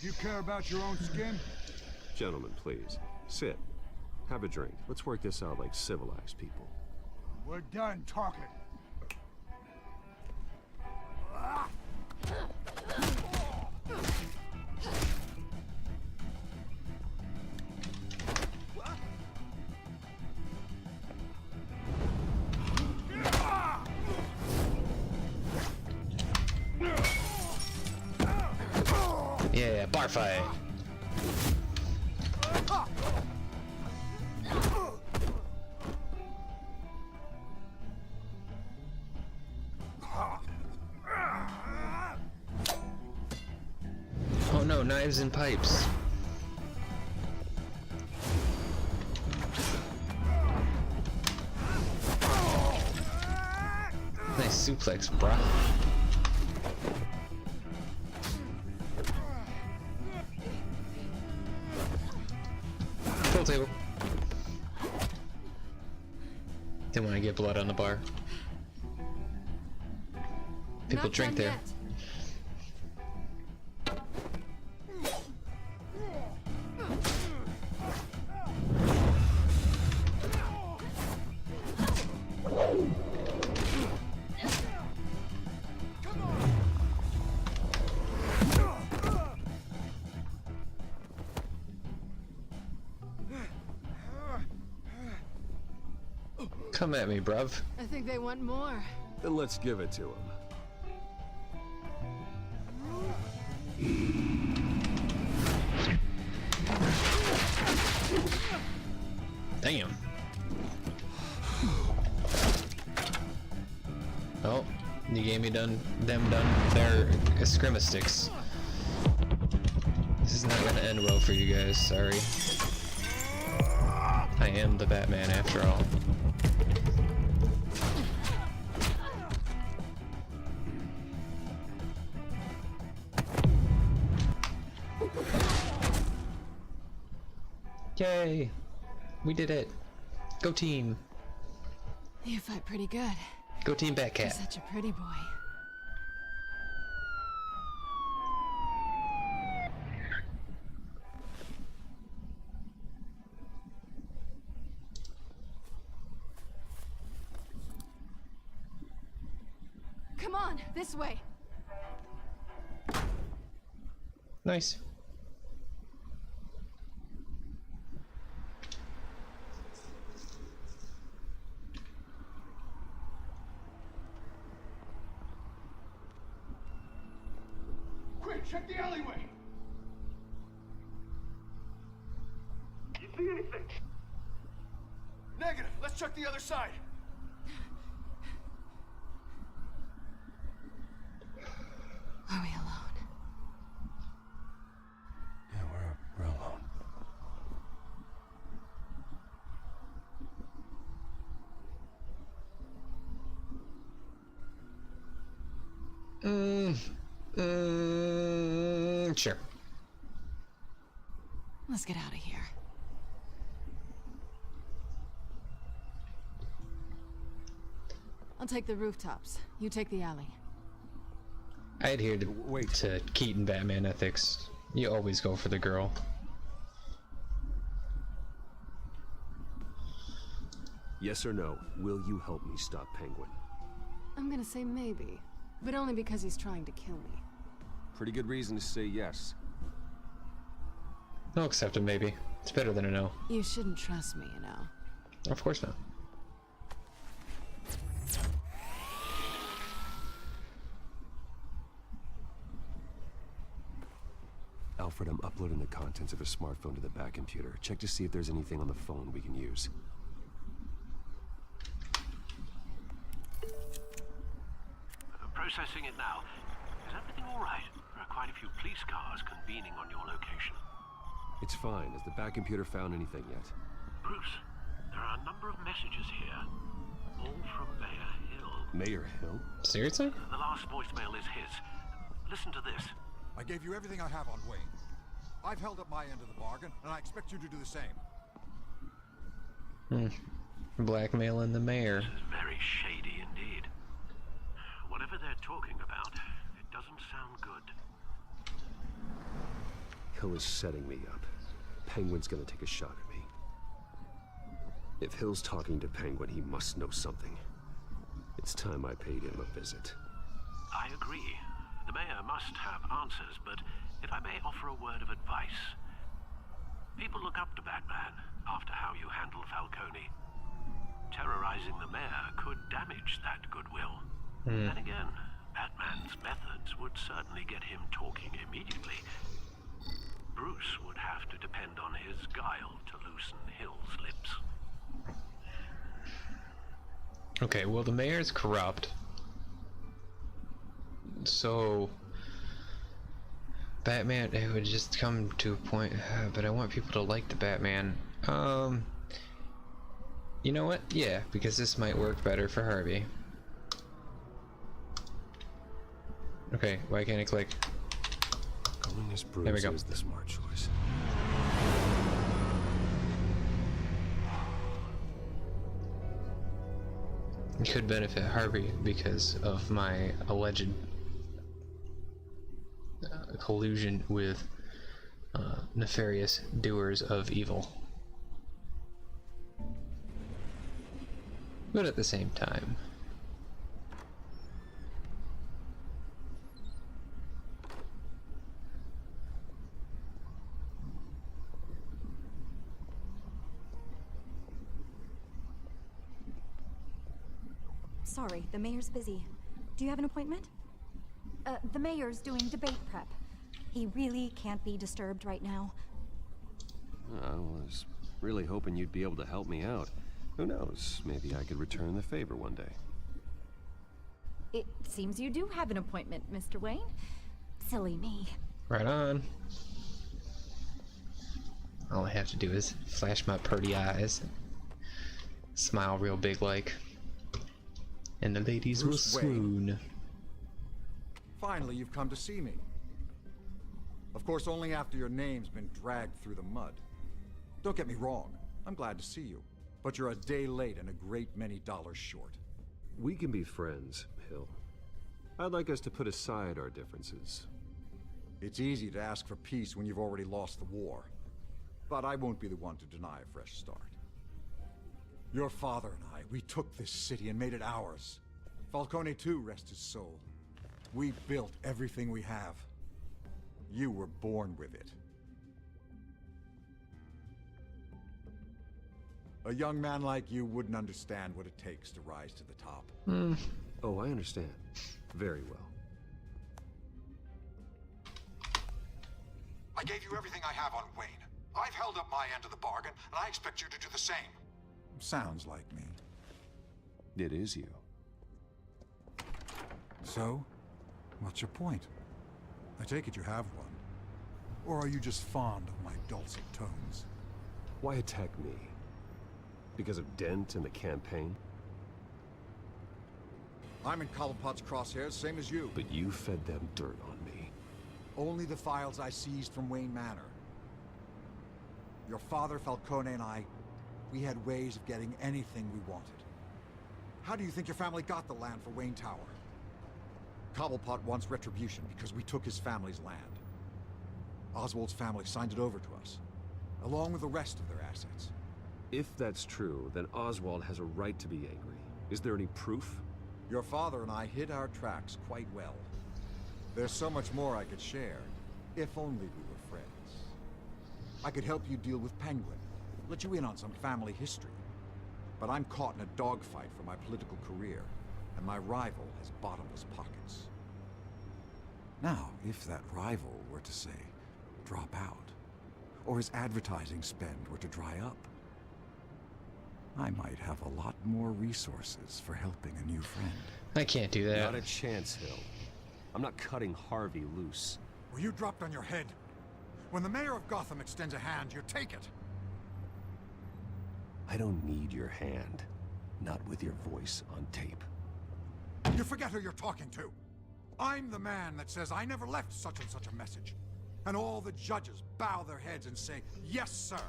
Speaker 16: You care about your own skin?
Speaker 11: Gentlemen, please. Sit. Have a drink. Let's work this out like civilized people.
Speaker 16: We're done talking.
Speaker 1: Yeah, bar fight. Oh no, knives and pipes. Nice suplex, bruh. Full table. Didn't want to get blood on the bar. People
Speaker 6: Not
Speaker 1: drink
Speaker 6: done
Speaker 1: there.
Speaker 6: yet.
Speaker 1: Come at me, bruv.
Speaker 6: I think they want more.
Speaker 11: Then let's give it to him.
Speaker 1: Damn. Oh, you gave me them their scrimmestics. This is not gonna end well for you guys, sorry. I am the Batman after all. Yay! We did it! Go team!
Speaker 6: You fight pretty good.
Speaker 1: Go team
Speaker 6: You're
Speaker 1: Batcat!
Speaker 6: such a pretty boy. Come on, this way.
Speaker 1: Nice.
Speaker 16: Quick, check the alleyway. You see anything? Negative. Let's check the other side.
Speaker 6: Are we alone?
Speaker 11: Yeah, we're alone.
Speaker 1: Sure.
Speaker 6: Let's get out of here. I'll take the rooftops. You take the alley.
Speaker 1: I adhere to Keaton Batman ethics. You always go for the girl.
Speaker 11: Yes or no, will you help me stop Penguin?
Speaker 6: I'm gonna say maybe, but only because he's trying to kill me.
Speaker 11: Pretty good reason to say yes.
Speaker 1: I'll accept it, maybe. It's better than a no.
Speaker 6: You shouldn't trust me, you know.
Speaker 1: Of course not.
Speaker 11: Alfred, I'm uploading the contents of a smartphone to the back computer. Check to see if there's anything on the phone we can use.
Speaker 8: Processing it now. Is everything all right? There are quite a few police cars convening on your location.
Speaker 11: It's fine. Has the back computer found anything yet?
Speaker 8: Bruce, there are a number of messages here. All from Mayor Hill.
Speaker 11: Mayor Hill?
Speaker 1: Seriously?
Speaker 8: The last voicemail is his. Listen to this.
Speaker 17: I gave you everything I have on Wayne. I've held up my end of the bargain, and I expect you to do the same.
Speaker 1: Blackmailing the mayor.
Speaker 8: This is very shady indeed. Whatever they're talking about, it doesn't sound good.
Speaker 11: Hill is setting me up. Penguin's gonna take a shot at me. If Hill's talking to Penguin, he must know something. It's time I paid him a visit.
Speaker 8: I agree. The mayor must have answers, but if I may offer a word of advice. People look up to Batman after how you handle Falcone. Terrorizing the mayor could damage that goodwill. Then again, Batman's methods would certainly get him talking immediately. Bruce would have to depend on his guile to loosen Hill's lips.
Speaker 1: Okay, well, the mayor's corrupt. So Batman, it would just come to a point, but I want people to like the Batman. You know what? Yeah, because this might work better for Harvey. Okay, why can't I click?
Speaker 11: Going as Bruce
Speaker 1: There we go.
Speaker 11: is the smart choice.
Speaker 1: It could benefit Harvey because of my alleged collusion with nefarious doers of evil. But at the same time,
Speaker 18: Sorry, the mayor's busy. Do you have an appointment? The mayor's doing debate prep. He really can't be disturbed right now.
Speaker 11: I was really hoping you'd be able to help me out. Who knows? Maybe I could return the favor one day.
Speaker 18: It seems you do have an appointment, Mr. Wayne. Silly me.
Speaker 1: right on. All I have to do is flash my pretty eyes, smile real big like, and the ladies
Speaker 17: Bruce
Speaker 1: will
Speaker 17: Wayne.
Speaker 1: swoon.
Speaker 17: Finally, you've come to see me. Of course, only after your name's been dragged through the mud. Don't get me wrong, I'm glad to see you. But you're a day late and a great many dollars short.
Speaker 11: We can be friends, Hill. I'd like us to put aside our differences.
Speaker 17: It's easy to ask for peace when you've already lost the war. But I won't be the one to deny a fresh start. Your father and I, we took this city and made it ours. Falcone too, rest his soul. We built everything we have. You were born with it. A young man like you wouldn't understand what it takes to rise to the top.
Speaker 11: Oh, I understand. Very well.
Speaker 17: I gave you everything I have on Wayne. I've held up my end of the bargain, and I expect you to do the same. Sounds like me.
Speaker 11: It is you.
Speaker 17: So, what's your point? I take it you have one. Or are you just fond of my dulcet tones?
Speaker 11: Why attack me? Because of Dent and the campaign?
Speaker 17: I'm in Cobblepot's crosshairs, same as you.
Speaker 11: But you fed them dirt on me.
Speaker 17: Only the files I seized from Wayne Manor. Your father, Falcone, and I, we had ways of getting anything we wanted. How do you think your family got the land for Wayne Tower? Cobblepot wants retribution because we took his family's land. Oswald's family signed it over to us, along with the rest of their assets.
Speaker 11: If that's true, then Oswald has a right to be angry. Is there any proof?
Speaker 17: Your father and I hid our tracks quite well. There's so much more I could share, if only we were friends. I could help you deal with Penguin, let you in on some family history. But I'm caught in a dogfight for my political career, and my rival has bottomless pockets. Now, if that rival were to say, drop out, or his advertising spend were to dry up, I might have a lot more resources for helping a new friend.
Speaker 1: I can't do that.
Speaker 11: Not a chance, Hill. I'm not cutting Harvey loose.
Speaker 17: Were you dropped on your head? When the mayor of Gotham extends a hand, you take it.
Speaker 11: I don't need your hand. Not with your voice on tape.
Speaker 17: You forget who you're talking to. I'm the man that says I never left such and such a message. And all the judges bow their heads and say, yes, sir.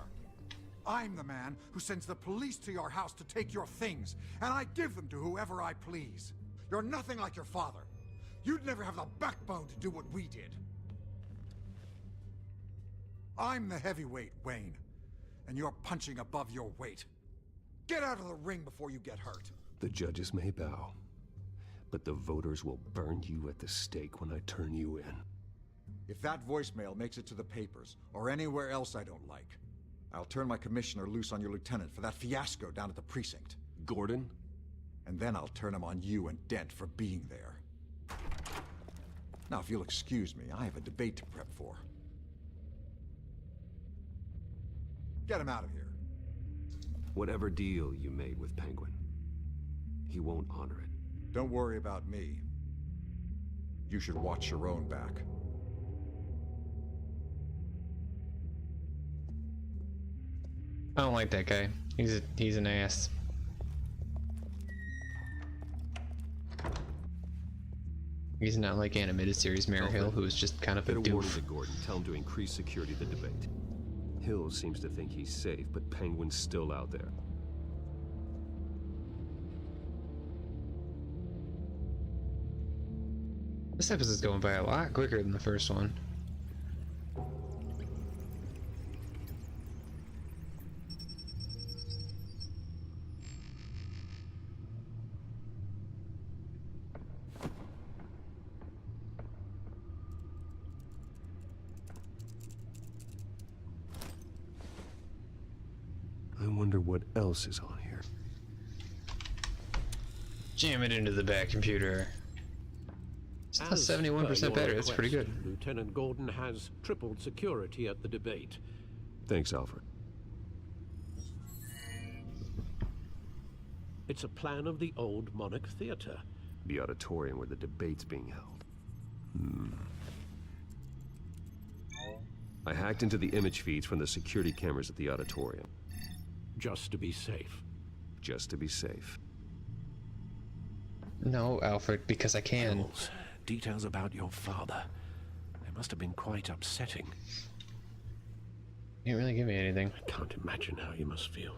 Speaker 17: I'm the man who sends the police to your house to take your things, and I give them to whoever I please. You're nothing like your father. You'd never have the backbone to do what we did. I'm the heavyweight, Wayne, and you're punching above your weight. Get out of the ring before you get hurt.
Speaker 11: The judges may bow, but the voters will burn you at the stake when I turn you in.
Speaker 17: If that voicemail makes it to the papers, or anywhere else I don't like, I'll turn my commissioner loose on your lieutenant for that fiasco down at the precinct.
Speaker 11: Gordon?
Speaker 17: And then I'll turn him on you and Dent for being there. Now, if you'll excuse me, I have a debate to prep for. Get him out of here.
Speaker 11: Whatever deal you made with Penguin, he won't honor it.
Speaker 17: Don't worry about me. You should watch your own back.
Speaker 1: I don't like that guy. He's an ass. He's not like animated series Mayor Hill, who is just kind of a
Speaker 11: Get a warning
Speaker 1: doof.
Speaker 11: to Gordon. Tell him to increase security of the debate. Hill seems to think he's safe, but Penguin's still out there.
Speaker 1: This episode's going by a lot quicker than the first one.
Speaker 11: I wonder what else is on here.
Speaker 1: Jam it into the back computer. Still 71% better. That's pretty good.
Speaker 8: Lieutenant Gordon has tripled security at the debate.
Speaker 11: Thanks, Alfred.
Speaker 8: It's a plan of the old Monarch Theater.
Speaker 11: The auditorium where the debate's being held. I hacked into the image feeds from the security cameras at the auditorium.
Speaker 8: Just to be safe.
Speaker 11: Just to be safe.
Speaker 1: No, Alfred, because I can.
Speaker 8: Hills, details about your father. They must have been quite upsetting.
Speaker 1: You didn't really give me anything.
Speaker 8: I can't imagine how you must feel.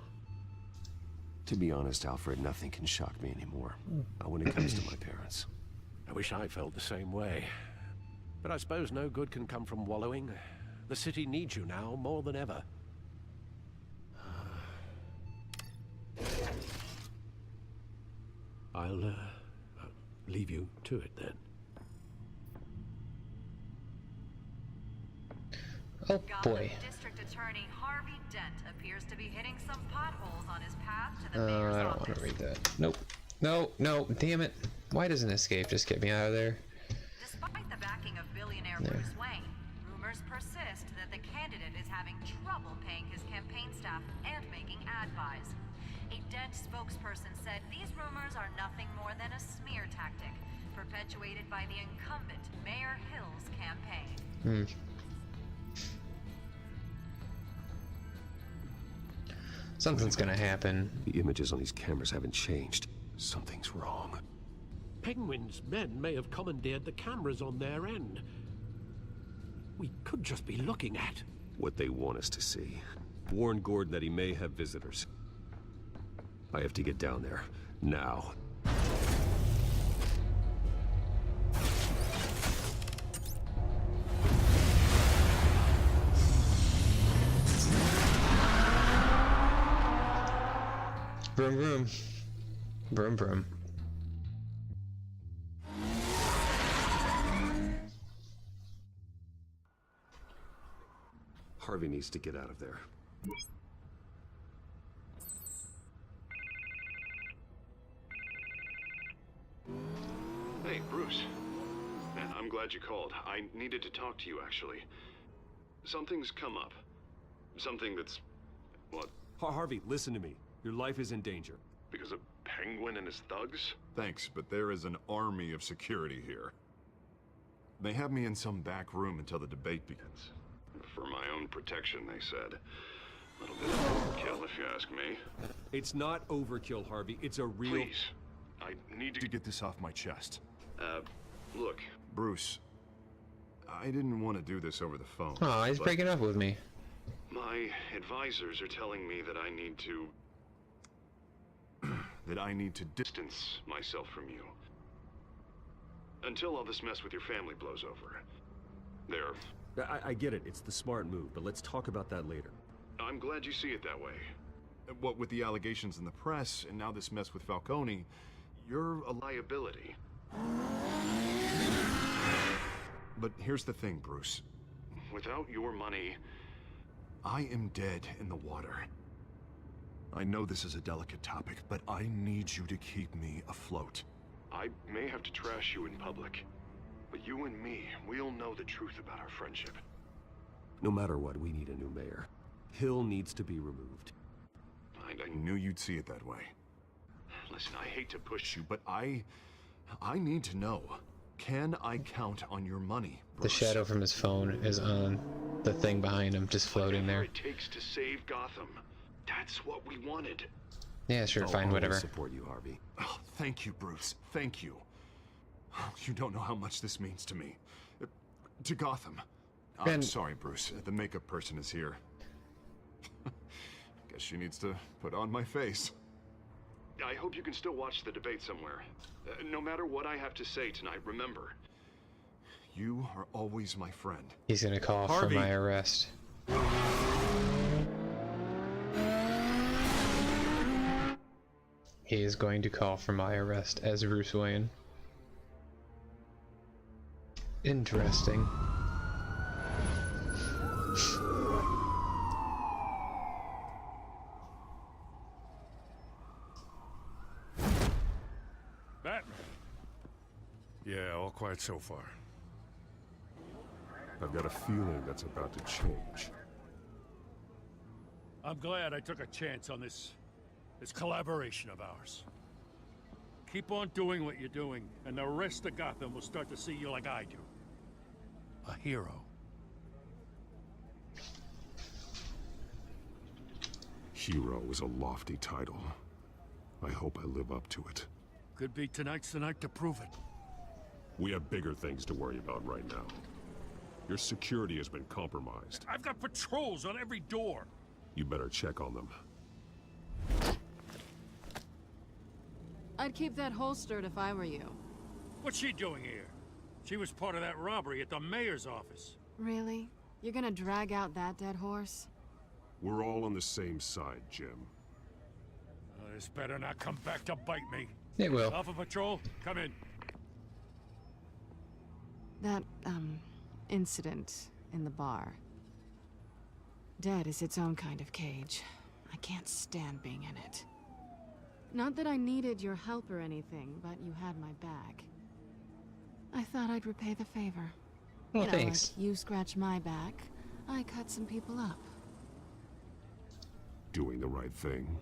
Speaker 11: To be honest, Alfred, nothing can shock me anymore. Not when it comes to my parents.
Speaker 8: I wish I felt the same way. But I suppose no good can come from wallowing. The city needs you now more than ever. I'll leave you to it then.
Speaker 1: Oh boy.
Speaker 4: District Attorney Harvey Dent appears to be hitting some potholes on his path to the
Speaker 1: I
Speaker 4: mayor's
Speaker 1: don't
Speaker 4: office.
Speaker 1: want to read that. Nope. No, no, damn it. Why doesn't escape just get me out of there?
Speaker 4: Despite the backing of billionaire Bruce Wayne, rumors persist that the candidate is having trouble paying his campaign staff and making ad buys. A Dent spokesperson said these rumors are nothing more than a smear tactic perpetuated by the incumbent Mayor Hill's campaign.
Speaker 1: Something's gonna happen.
Speaker 11: The images on these cameras haven't changed. Something's wrong.
Speaker 8: Penguin's men may have commandeered the cameras on their end. We could just be looking at
Speaker 11: what they want us to see. Warn Gordon that he may have visitors. I have to get down there, now.
Speaker 1: Vroom vroom. Vroom vroom.
Speaker 11: Harvey needs to get out of there.
Speaker 3: Hey, Bruce. Man, I'm glad you called. I needed to talk to you, actually. Something's come up. Something that's... what?
Speaker 11: Harvey, listen to me. Your life is in danger.
Speaker 3: Because of Penguin and his thugs? Thanks, but there is an army of security here. They have me in some back room until the debate begins. For my own protection, they said. A little bit of overkill, if you ask me.
Speaker 11: It's not overkill, Harvey. It's a real...
Speaker 3: Please. I need to get this off my chest. Look, Bruce. I didn't want to do this over the phone.
Speaker 1: Oh, he's breaking up with me.
Speaker 3: My advisors are telling me that I need to... that I need to distance myself from you. Until all this mess with your family blows over.
Speaker 11: I get it. It's the smart move, but let's talk about that later.
Speaker 3: I'm glad you see it that way. What with the allegations in the press, and now this mess with Falcone, you're a liability. But here's the thing, Bruce. Without your money, I am dead in the water. I know this is a delicate topic, but I need you to keep me afloat. I may have to trash you in public, but you and me, we'll know the truth about our friendship.
Speaker 11: No matter what, we need a new mayor. Hill needs to be removed.
Speaker 3: I knew you'd see it that way. Listen, I hate to push you, but I need to know. Can I count on your money, Bruce?
Speaker 1: The shadow from his phone is on the thing behind him, just floating there.
Speaker 3: Whatever it takes to save Gotham. That's what we wanted.
Speaker 1: Yeah, sure,
Speaker 11: I'll
Speaker 1: fine, whatever.
Speaker 11: Support you, Harvey.
Speaker 3: Oh, thank you, Bruce. Thank you. You don't know how much this means to me. To Gotham. I'm sorry, Bruce. The makeup person is here. Guess she needs to put on my face. I hope you can still watch the debate somewhere. No matter what I have to say tonight, remember, you are always my friend.
Speaker 1: He's gonna call for my arrest. He is going to call for my arrest as Bruce Wayne. Interesting.
Speaker 9: Batman. Yeah, all quiet so far.
Speaker 7: I've got a feeling that's about to change.
Speaker 9: I'm glad I took a chance on this collaboration of ours. Keep on doing what you're doing, and the rest of Gotham will start to see you like I do. A hero.
Speaker 7: Hero is a lofty title. I hope I live up to it.
Speaker 9: Could be tonight's the night to prove it.
Speaker 7: We have bigger things to worry about right now. Your security has been compromised.
Speaker 9: I've got patrols on every door.
Speaker 7: You better check on them.
Speaker 6: I'd keep that holstered if I were you.
Speaker 9: What's she doing here? She was part of that robbery at the mayor's office.
Speaker 6: Really? You're gonna drag out that dead horse?
Speaker 7: We're all on the same side, Jim.
Speaker 9: This better not come back to bite me.
Speaker 1: It will.
Speaker 9: Alpha Patrol, come in.
Speaker 6: That, incident in the bar. Dead is its own kind of cage. I can't stand being in it. Not that I needed your help or anything, but you had my back. I thought I'd repay the favor.
Speaker 1: Well,
Speaker 6: You know,
Speaker 1: thanks.
Speaker 6: like you scratch my back, I cut some people up.
Speaker 7: Doing the right thing.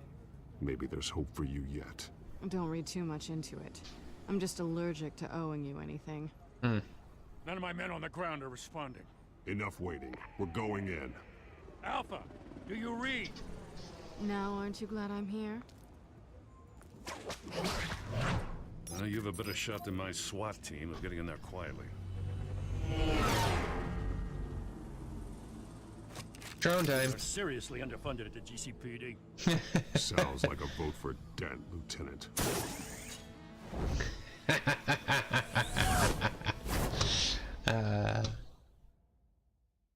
Speaker 7: Maybe there's hope for you yet.
Speaker 6: Don't read too much into it. I'm just allergic to owing you anything.
Speaker 9: None of my men on the ground are responding.
Speaker 7: Enough waiting. We're going in.
Speaker 9: Alpha, do you read?
Speaker 6: Now aren't you glad I'm here?
Speaker 9: You have a better shot than my SWAT team of getting in there quietly.
Speaker 1: Drone time.
Speaker 9: We're seriously underfunded at the GCPD.
Speaker 11: Sounds like a vote for Dent, Lieutenant.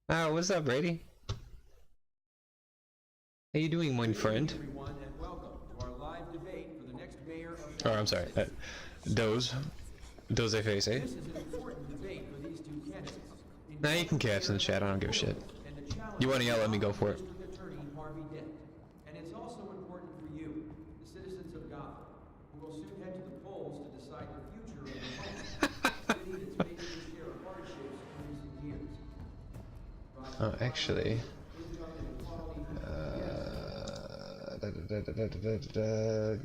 Speaker 1: Oh, what's up, Brady? How you doing, my friend? Oh, I'm sorry. Those I face, eh? Nah, you can caps in the chat. I don't give a shit. You want to yell at me? Go for it.
Speaker 19: And it's also important for you, the citizens of Gotham, who will soon head to the polls to decide the future of the home. A city that's faced its share of hardships in recent years.
Speaker 1: Oh, actually.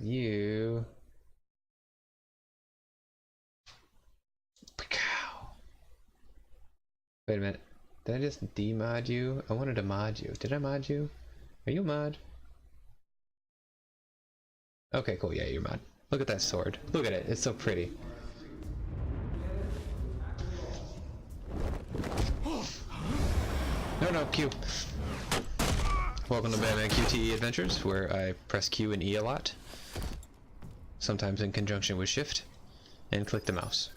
Speaker 1: You. Wait a minute. Did I just demod you? I wanted to mod you. Did I mod you? Are you a mod? Okay, cool. Yeah, you're mod. Look at that sword. Look at it. It's so pretty. No, Q. Welcome to Batman QTE Adventures, where I press Q and E a lot. Sometimes in conjunction with Shift. And click the mouse.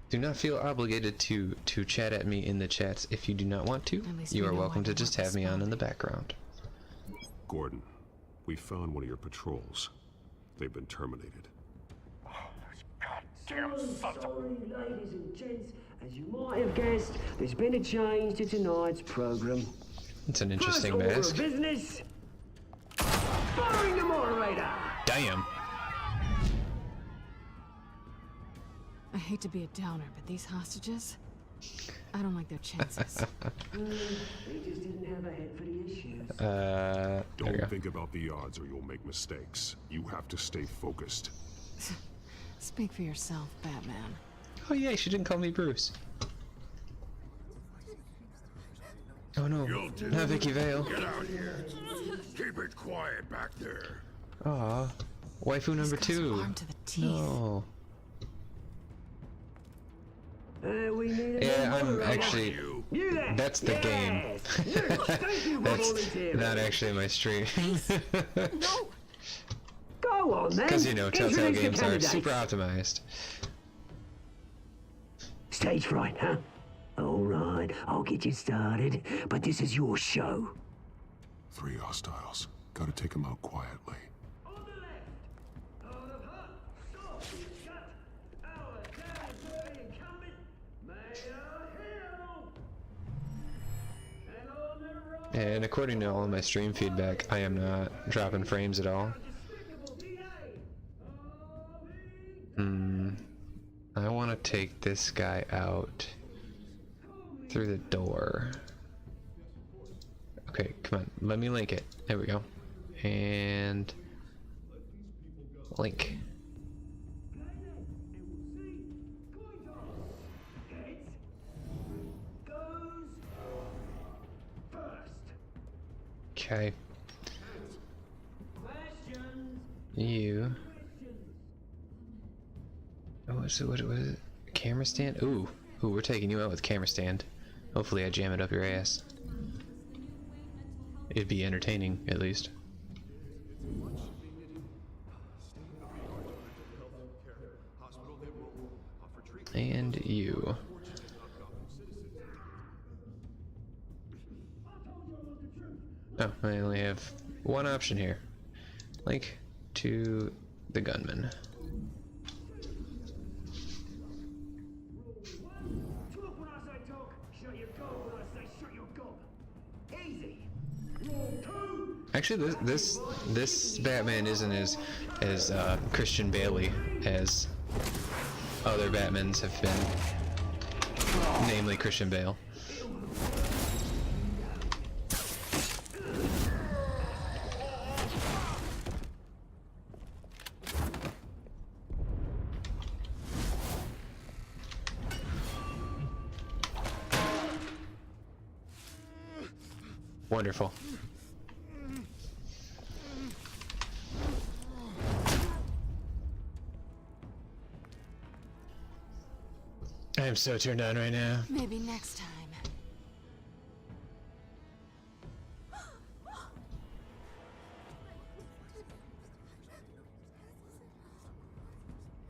Speaker 1: Do not feel obligated to chat at me in the chats if you do not want to. You are welcome to just have me on in the background.
Speaker 11: Gordon, we found one of your patrols. They've been terminated.
Speaker 20: Sorry, ladies and gents. As you might have guessed, there's been a change to tonight's program.
Speaker 1: It's an interesting
Speaker 20: First
Speaker 1: mask.
Speaker 20: order of business. Firing the moderator.
Speaker 1: Damn.
Speaker 6: I hate to be a downer, but these hostages, I don't like their chances.
Speaker 20: They just didn't have a head for the issues.
Speaker 11: Don't think about the odds or you'll make mistakes. You have to stay focused.
Speaker 6: Speak for yourself, Batman.
Speaker 1: Oh yeah, she didn't call me Bruce. Oh no, not Vicky Vale.
Speaker 5: Get out here. Keep it quiet back there.
Speaker 1: Aw, waifu number 2. No. Yeah, I'm actually. That's the game. That's not actually my stream.
Speaker 20: No. Go on then.
Speaker 1: Because you know, Telltale
Speaker 20: Introduce your
Speaker 1: games are
Speaker 20: candidate.
Speaker 1: super optimized.
Speaker 20: Stage fright, huh? All right, I'll get you started, but this is your show.
Speaker 11: 3 hostiles. Gotta take them out quietly.
Speaker 1: And according to all of my stream feedback, I am not dropping frames at all. I want to take this guy out through the door. Okay, come on, let me link it. There we go. And link. Okay. You. Oh, what is it? Camera stand? Ooh, we're taking you out with camera stand. Hopefully I jam it up your ass. It'd be entertaining, at least. And you. Oh, I only have one option here. Link to the gunman.
Speaker 20: Talk when I say talk, shut your gob when I say shut your gob. Easy.
Speaker 1: Actually, this Batman isn't as Christian Bale-y as other Batmans have been, namely Christian Bale. Wonderful. I am so turned on right now.
Speaker 6: Maybe next time.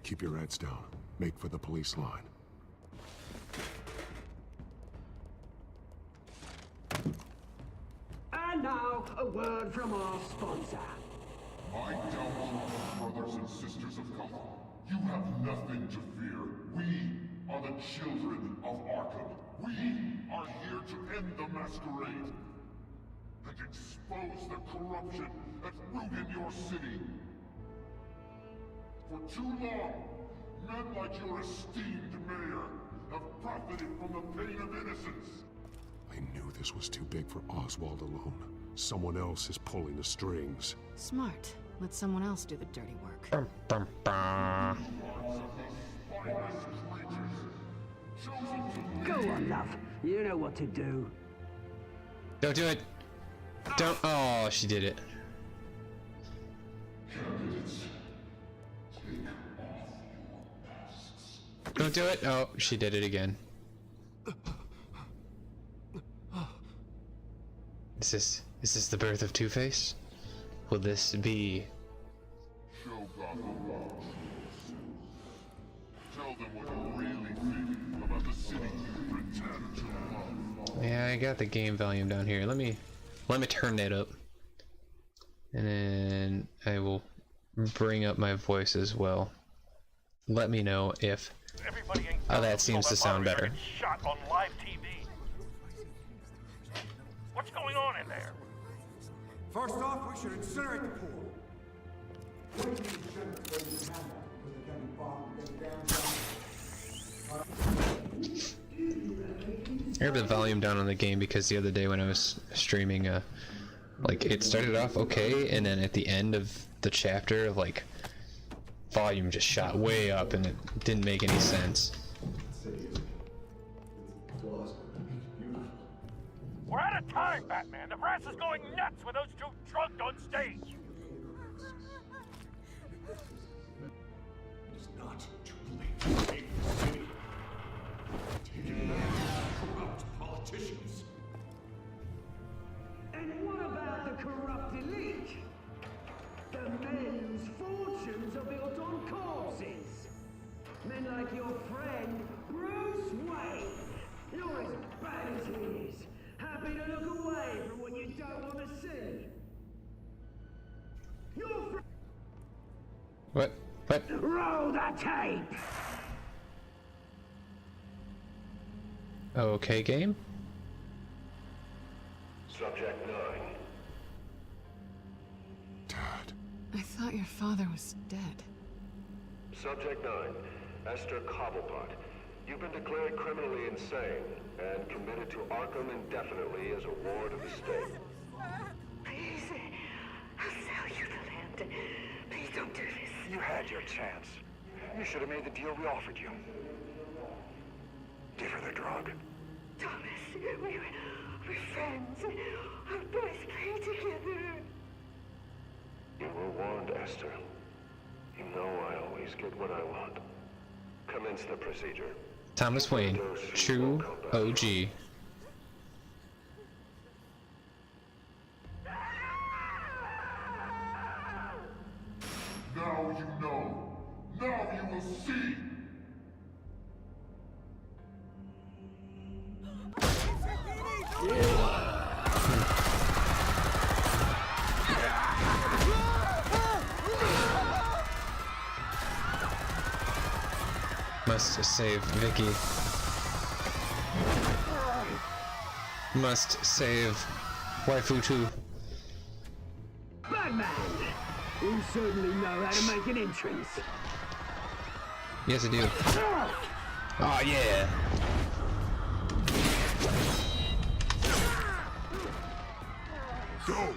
Speaker 3: Keep your heads down. Make for the police line.
Speaker 20: And now, a word from our sponsor.
Speaker 5: My doubtful brothers and sisters of Gotham, you have nothing to fear. We are the children of Arkham. We are here to end the masquerade and expose the corruption at root in your city. For too long, men like your esteemed mayor have profited from the pain of innocence.
Speaker 3: I knew this was too big for Oswald alone. Someone else is pulling the strings.
Speaker 6: Smart. Let someone else do the dirty work.
Speaker 20: Go on, love. You know what to do.
Speaker 1: Don't do it. Don't. Oh, she did it. Don't do it. Oh, she did it again. Is this the birth of Two-Face? Will this be?
Speaker 5: Show Gotham love. Tell them what you really think about the city you pretend to love.
Speaker 1: Yeah, I got the game volume down here. Let me turn that up, and then I will bring up my voice as well. Let me know if that seems to sound better.
Speaker 21: Shot on live TV. What's going on in there?
Speaker 2: First off, we should incinerate the pool.
Speaker 1: I heard the volume down on the game because the other day when I was streaming, like it started off okay, and then at the end of the chapter, like volume just shot way up, and it didn't make any sense.
Speaker 21: We're out of time, Batman. The press is going nuts with those two drunk on stage.
Speaker 3: It's not too late to take the city. Taking down corrupt politicians.
Speaker 20: And what about the corrupt elite? The men whose fortunes are built on corpses. Men like your friend, Bruce Wayne. You're as bad as he is. Happy to look away from what you don't want to see. Your friend...
Speaker 1: What?
Speaker 20: Roll the tape!
Speaker 1: Okay, game?
Speaker 8: Subject 9.
Speaker 6: I thought your father was dead.
Speaker 8: Subject 9. Esther Cobblepot. You've been declared criminally insane and committed to Arkham indefinitely as a ward of the state.
Speaker 22: Please, I'll sell you the land. Please don't do this.
Speaker 23: You had your chance. You should have made the deal we offered you. Give her the drug.
Speaker 22: Thomas, we're friends. Our boys play together.
Speaker 8: You were warned, Esther. You know I always get what I want. Commence the procedure.
Speaker 1: Thomas Wayne, true OG.
Speaker 5: Now you know. Now you will see.
Speaker 1: Must save Vicky. Must save Waifu too.
Speaker 20: Batman! You certainly know how to make an entrance.
Speaker 1: Yes, I do. Oh yeah.
Speaker 20: Go!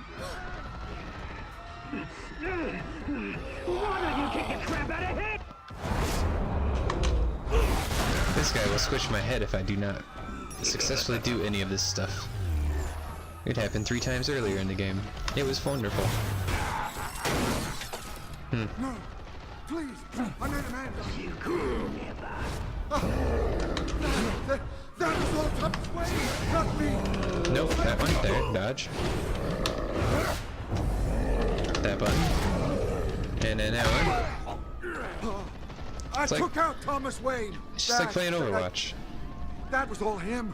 Speaker 20: Why don't you kick the crap out of him?
Speaker 1: This guy will squish my head if I do not successfully do any of this stuff. It happened 3 times earlier in the game. It was wonderful.
Speaker 16: No, please, I made a man. You cool, that was all Thomas Wayne, not me.
Speaker 1: Nope, that one. There, dodge. That button. And then that one.
Speaker 16: I took out Thomas Wayne.
Speaker 1: It's just like playing Overwatch.
Speaker 16: That was all him.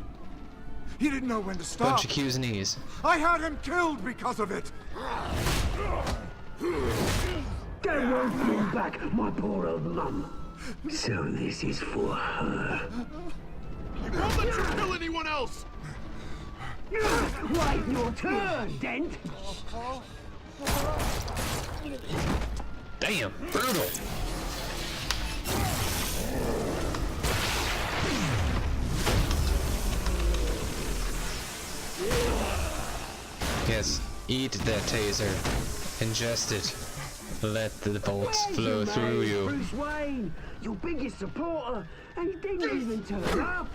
Speaker 16: He didn't know when to stop.
Speaker 1: Bunch of Q's and E's.
Speaker 16: I had him killed because of it.
Speaker 20: That won't bring back my poor old mum. So this is for her.
Speaker 16: He won't let you kill anyone else.
Speaker 20: Wait your turn, Dent.
Speaker 1: Damn, brutal. Yes, eat that taser. Ingest it. Let the bolts flow through you.
Speaker 20: Bruce Wayne, your biggest supporter, and he didn't even turn up.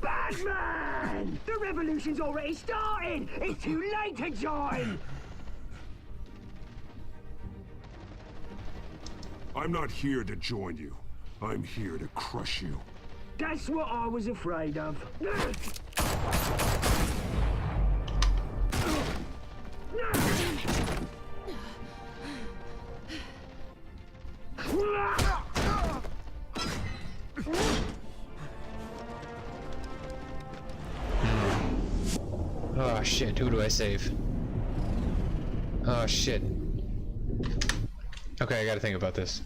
Speaker 20: Batman! The revolution's already started! It's too late to join!
Speaker 3: I'm not here to join you. I'm here to crush you.
Speaker 20: That's what I was afraid of.
Speaker 1: Oh shit, who do I save? Oh shit. Okay, I gotta think about this.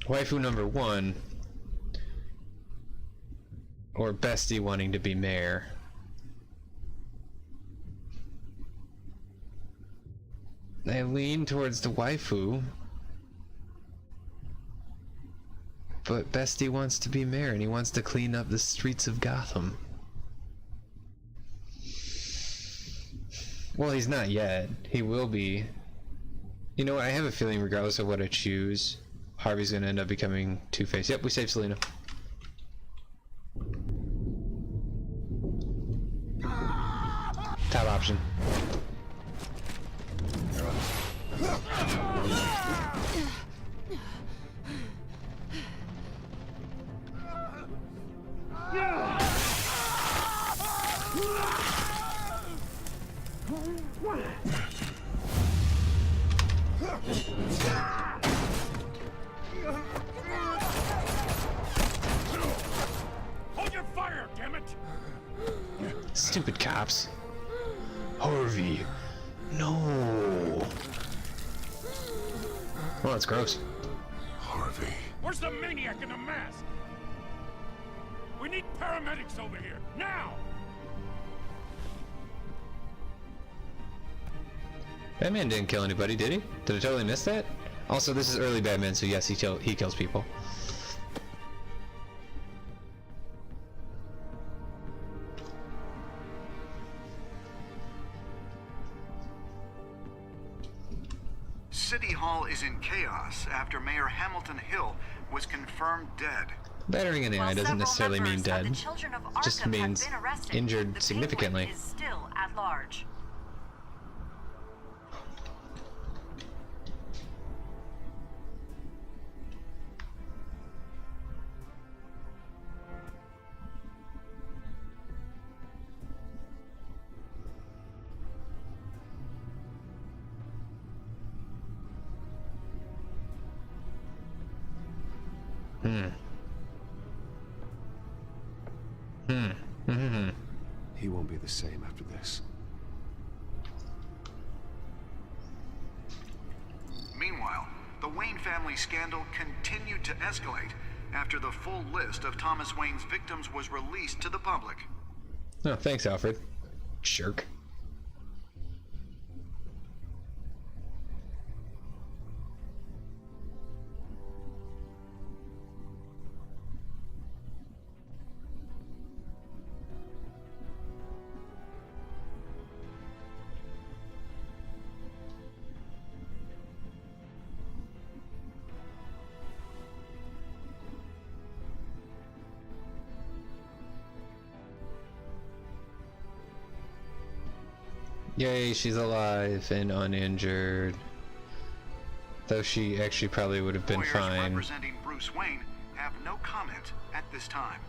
Speaker 1: Waifu number 1. Or bestie wanting to be mayor. I lean towards the waifu. But bestie wants to be mayor and he wants to clean up the streets of Gotham. Well, he's not yet. He will be. You know what? I have a feeling regardless of what I choose, Harvey's gonna end up becoming Two-Face. Yep, we saved Selena. Top option.
Speaker 21: Hold your fire, damn it!
Speaker 1: Stupid cops. Harvey. No. Oh, that's gross.
Speaker 3: Harvey.
Speaker 21: Where's the maniac in the mask? We need paramedics over here, now!
Speaker 1: Batman didn't kill anybody, did he? Did I totally miss that? Also, this is early Batman, so yes, he kills people.
Speaker 10: City Hall is in chaos after Mayor Hamilton Hill was confirmed dead.
Speaker 1: Battering in the eye doesn't necessarily mean dead.
Speaker 12: The children of
Speaker 1: It just
Speaker 12: Arkham
Speaker 1: means
Speaker 12: have been arrested.
Speaker 1: injured
Speaker 12: The
Speaker 1: significantly.
Speaker 12: Penguin is still at large.
Speaker 11: He won't be the same after this.
Speaker 10: Meanwhile, the Wayne family scandal continued to escalate after the full list of Thomas Wayne's victims was released to the public.
Speaker 1: Oh, thanks, Alfred. Jerk. Yay, she's alive and uninjured. Though she actually probably would have been
Speaker 10: Lawyers
Speaker 1: fine.
Speaker 10: representing Bruce Wayne have no comment at this time.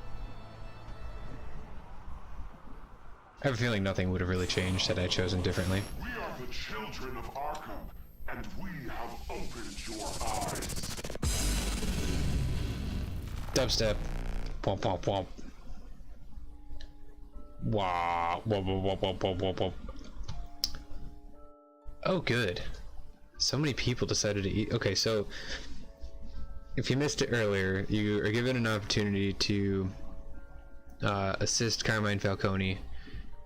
Speaker 1: I have a feeling nothing would have really changed had I chosen differently.
Speaker 21: We are the children of Arkham, and we have opened your eyes.
Speaker 1: Dubstep. Womp womp womp. Wow. Womp womp womp womp womp womp. Oh, good. So many people decided to eat. Okay, so if you missed it earlier, you are given an opportunity to assist Carmine Falcone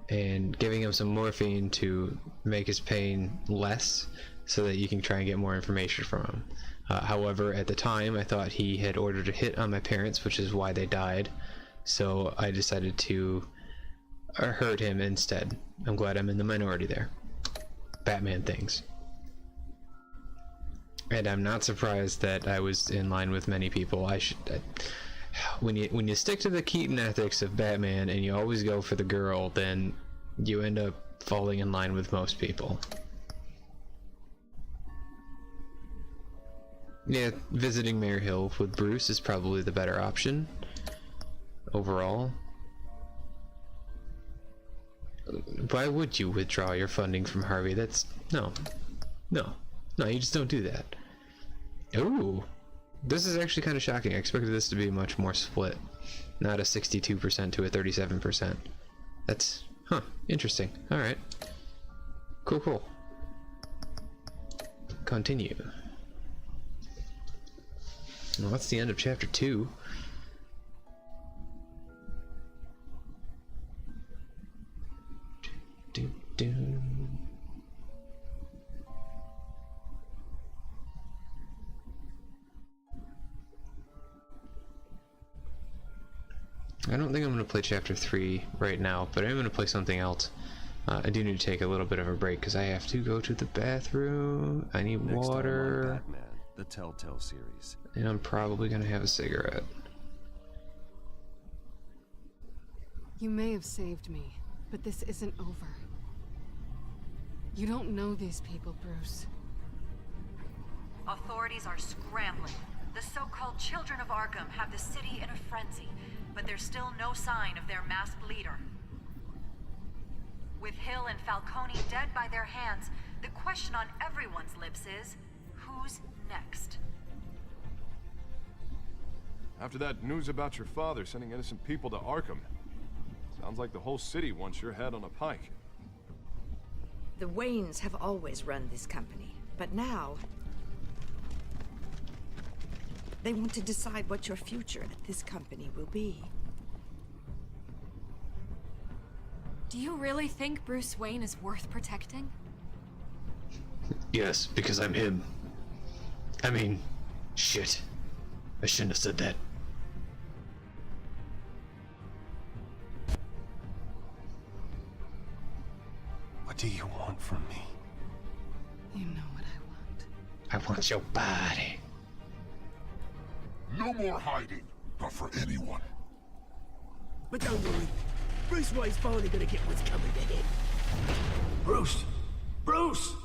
Speaker 1: and giving him some morphine to make his pain less so that you can try and get more information from him. However, at the time, I thought he had ordered a hit on my parents, which is why they died, so I decided to hurt him instead. I'm glad I'm in the minority there. Batman things. And I'm not surprised that I was in line with many people. When you stick to the Keaton ethics of Batman and you always go for the girl, then you end up falling in line with most people. Yeah, visiting Mayor Hill with Bruce is probably the better option overall. Why would you withdraw your funding from Harvey? That's no, you just don't do that. Ooh, this is actually kind of shocking. I expected this to be much more split, not a 62% to a 37%. That's interesting. All right, cool. Continue. Well, that's the end of chapter 2. I don't think I'm going to play chapter 3 right now, but I'm going to play something else. I do need to take a little bit of a break because I have to go to the bathroom. I need
Speaker 11: Next
Speaker 1: water.
Speaker 11: time on Batman, the Telltale series.
Speaker 1: And I'm probably going to have a cigarette.
Speaker 6: You may have saved me, but this isn't over. You don't know these people, Bruce.
Speaker 12: Authorities are scrambling. The so-called Children of Arkham have the city in a frenzy, but there's still no sign of their masked leader. With Hill and Falcone dead by their hands, the question on everyone's lips is, who's next?
Speaker 13: After that news about your father sending innocent people to Arkham, sounds like the whole city wants your head on a pike.
Speaker 14: The Waynes have always run this company, but now they want to decide what your future at this company will be.
Speaker 4: Do you really think Bruce Wayne is worth protecting?
Speaker 1: Yes, because I'm him. I mean, shit. I shouldn't have said that.
Speaker 7: What do you want from me?
Speaker 6: You know what I want.
Speaker 1: I want your body.
Speaker 21: No more hiding, not for anyone.
Speaker 2: But don't worry, Bruce Wayne's finally gonna get what's coming to him.
Speaker 8: Bruce! Bruce!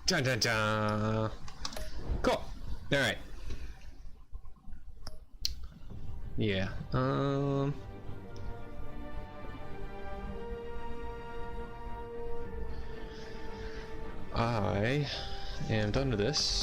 Speaker 1: Dun dun dun. Cool. Alright. Yeah. I am done with this.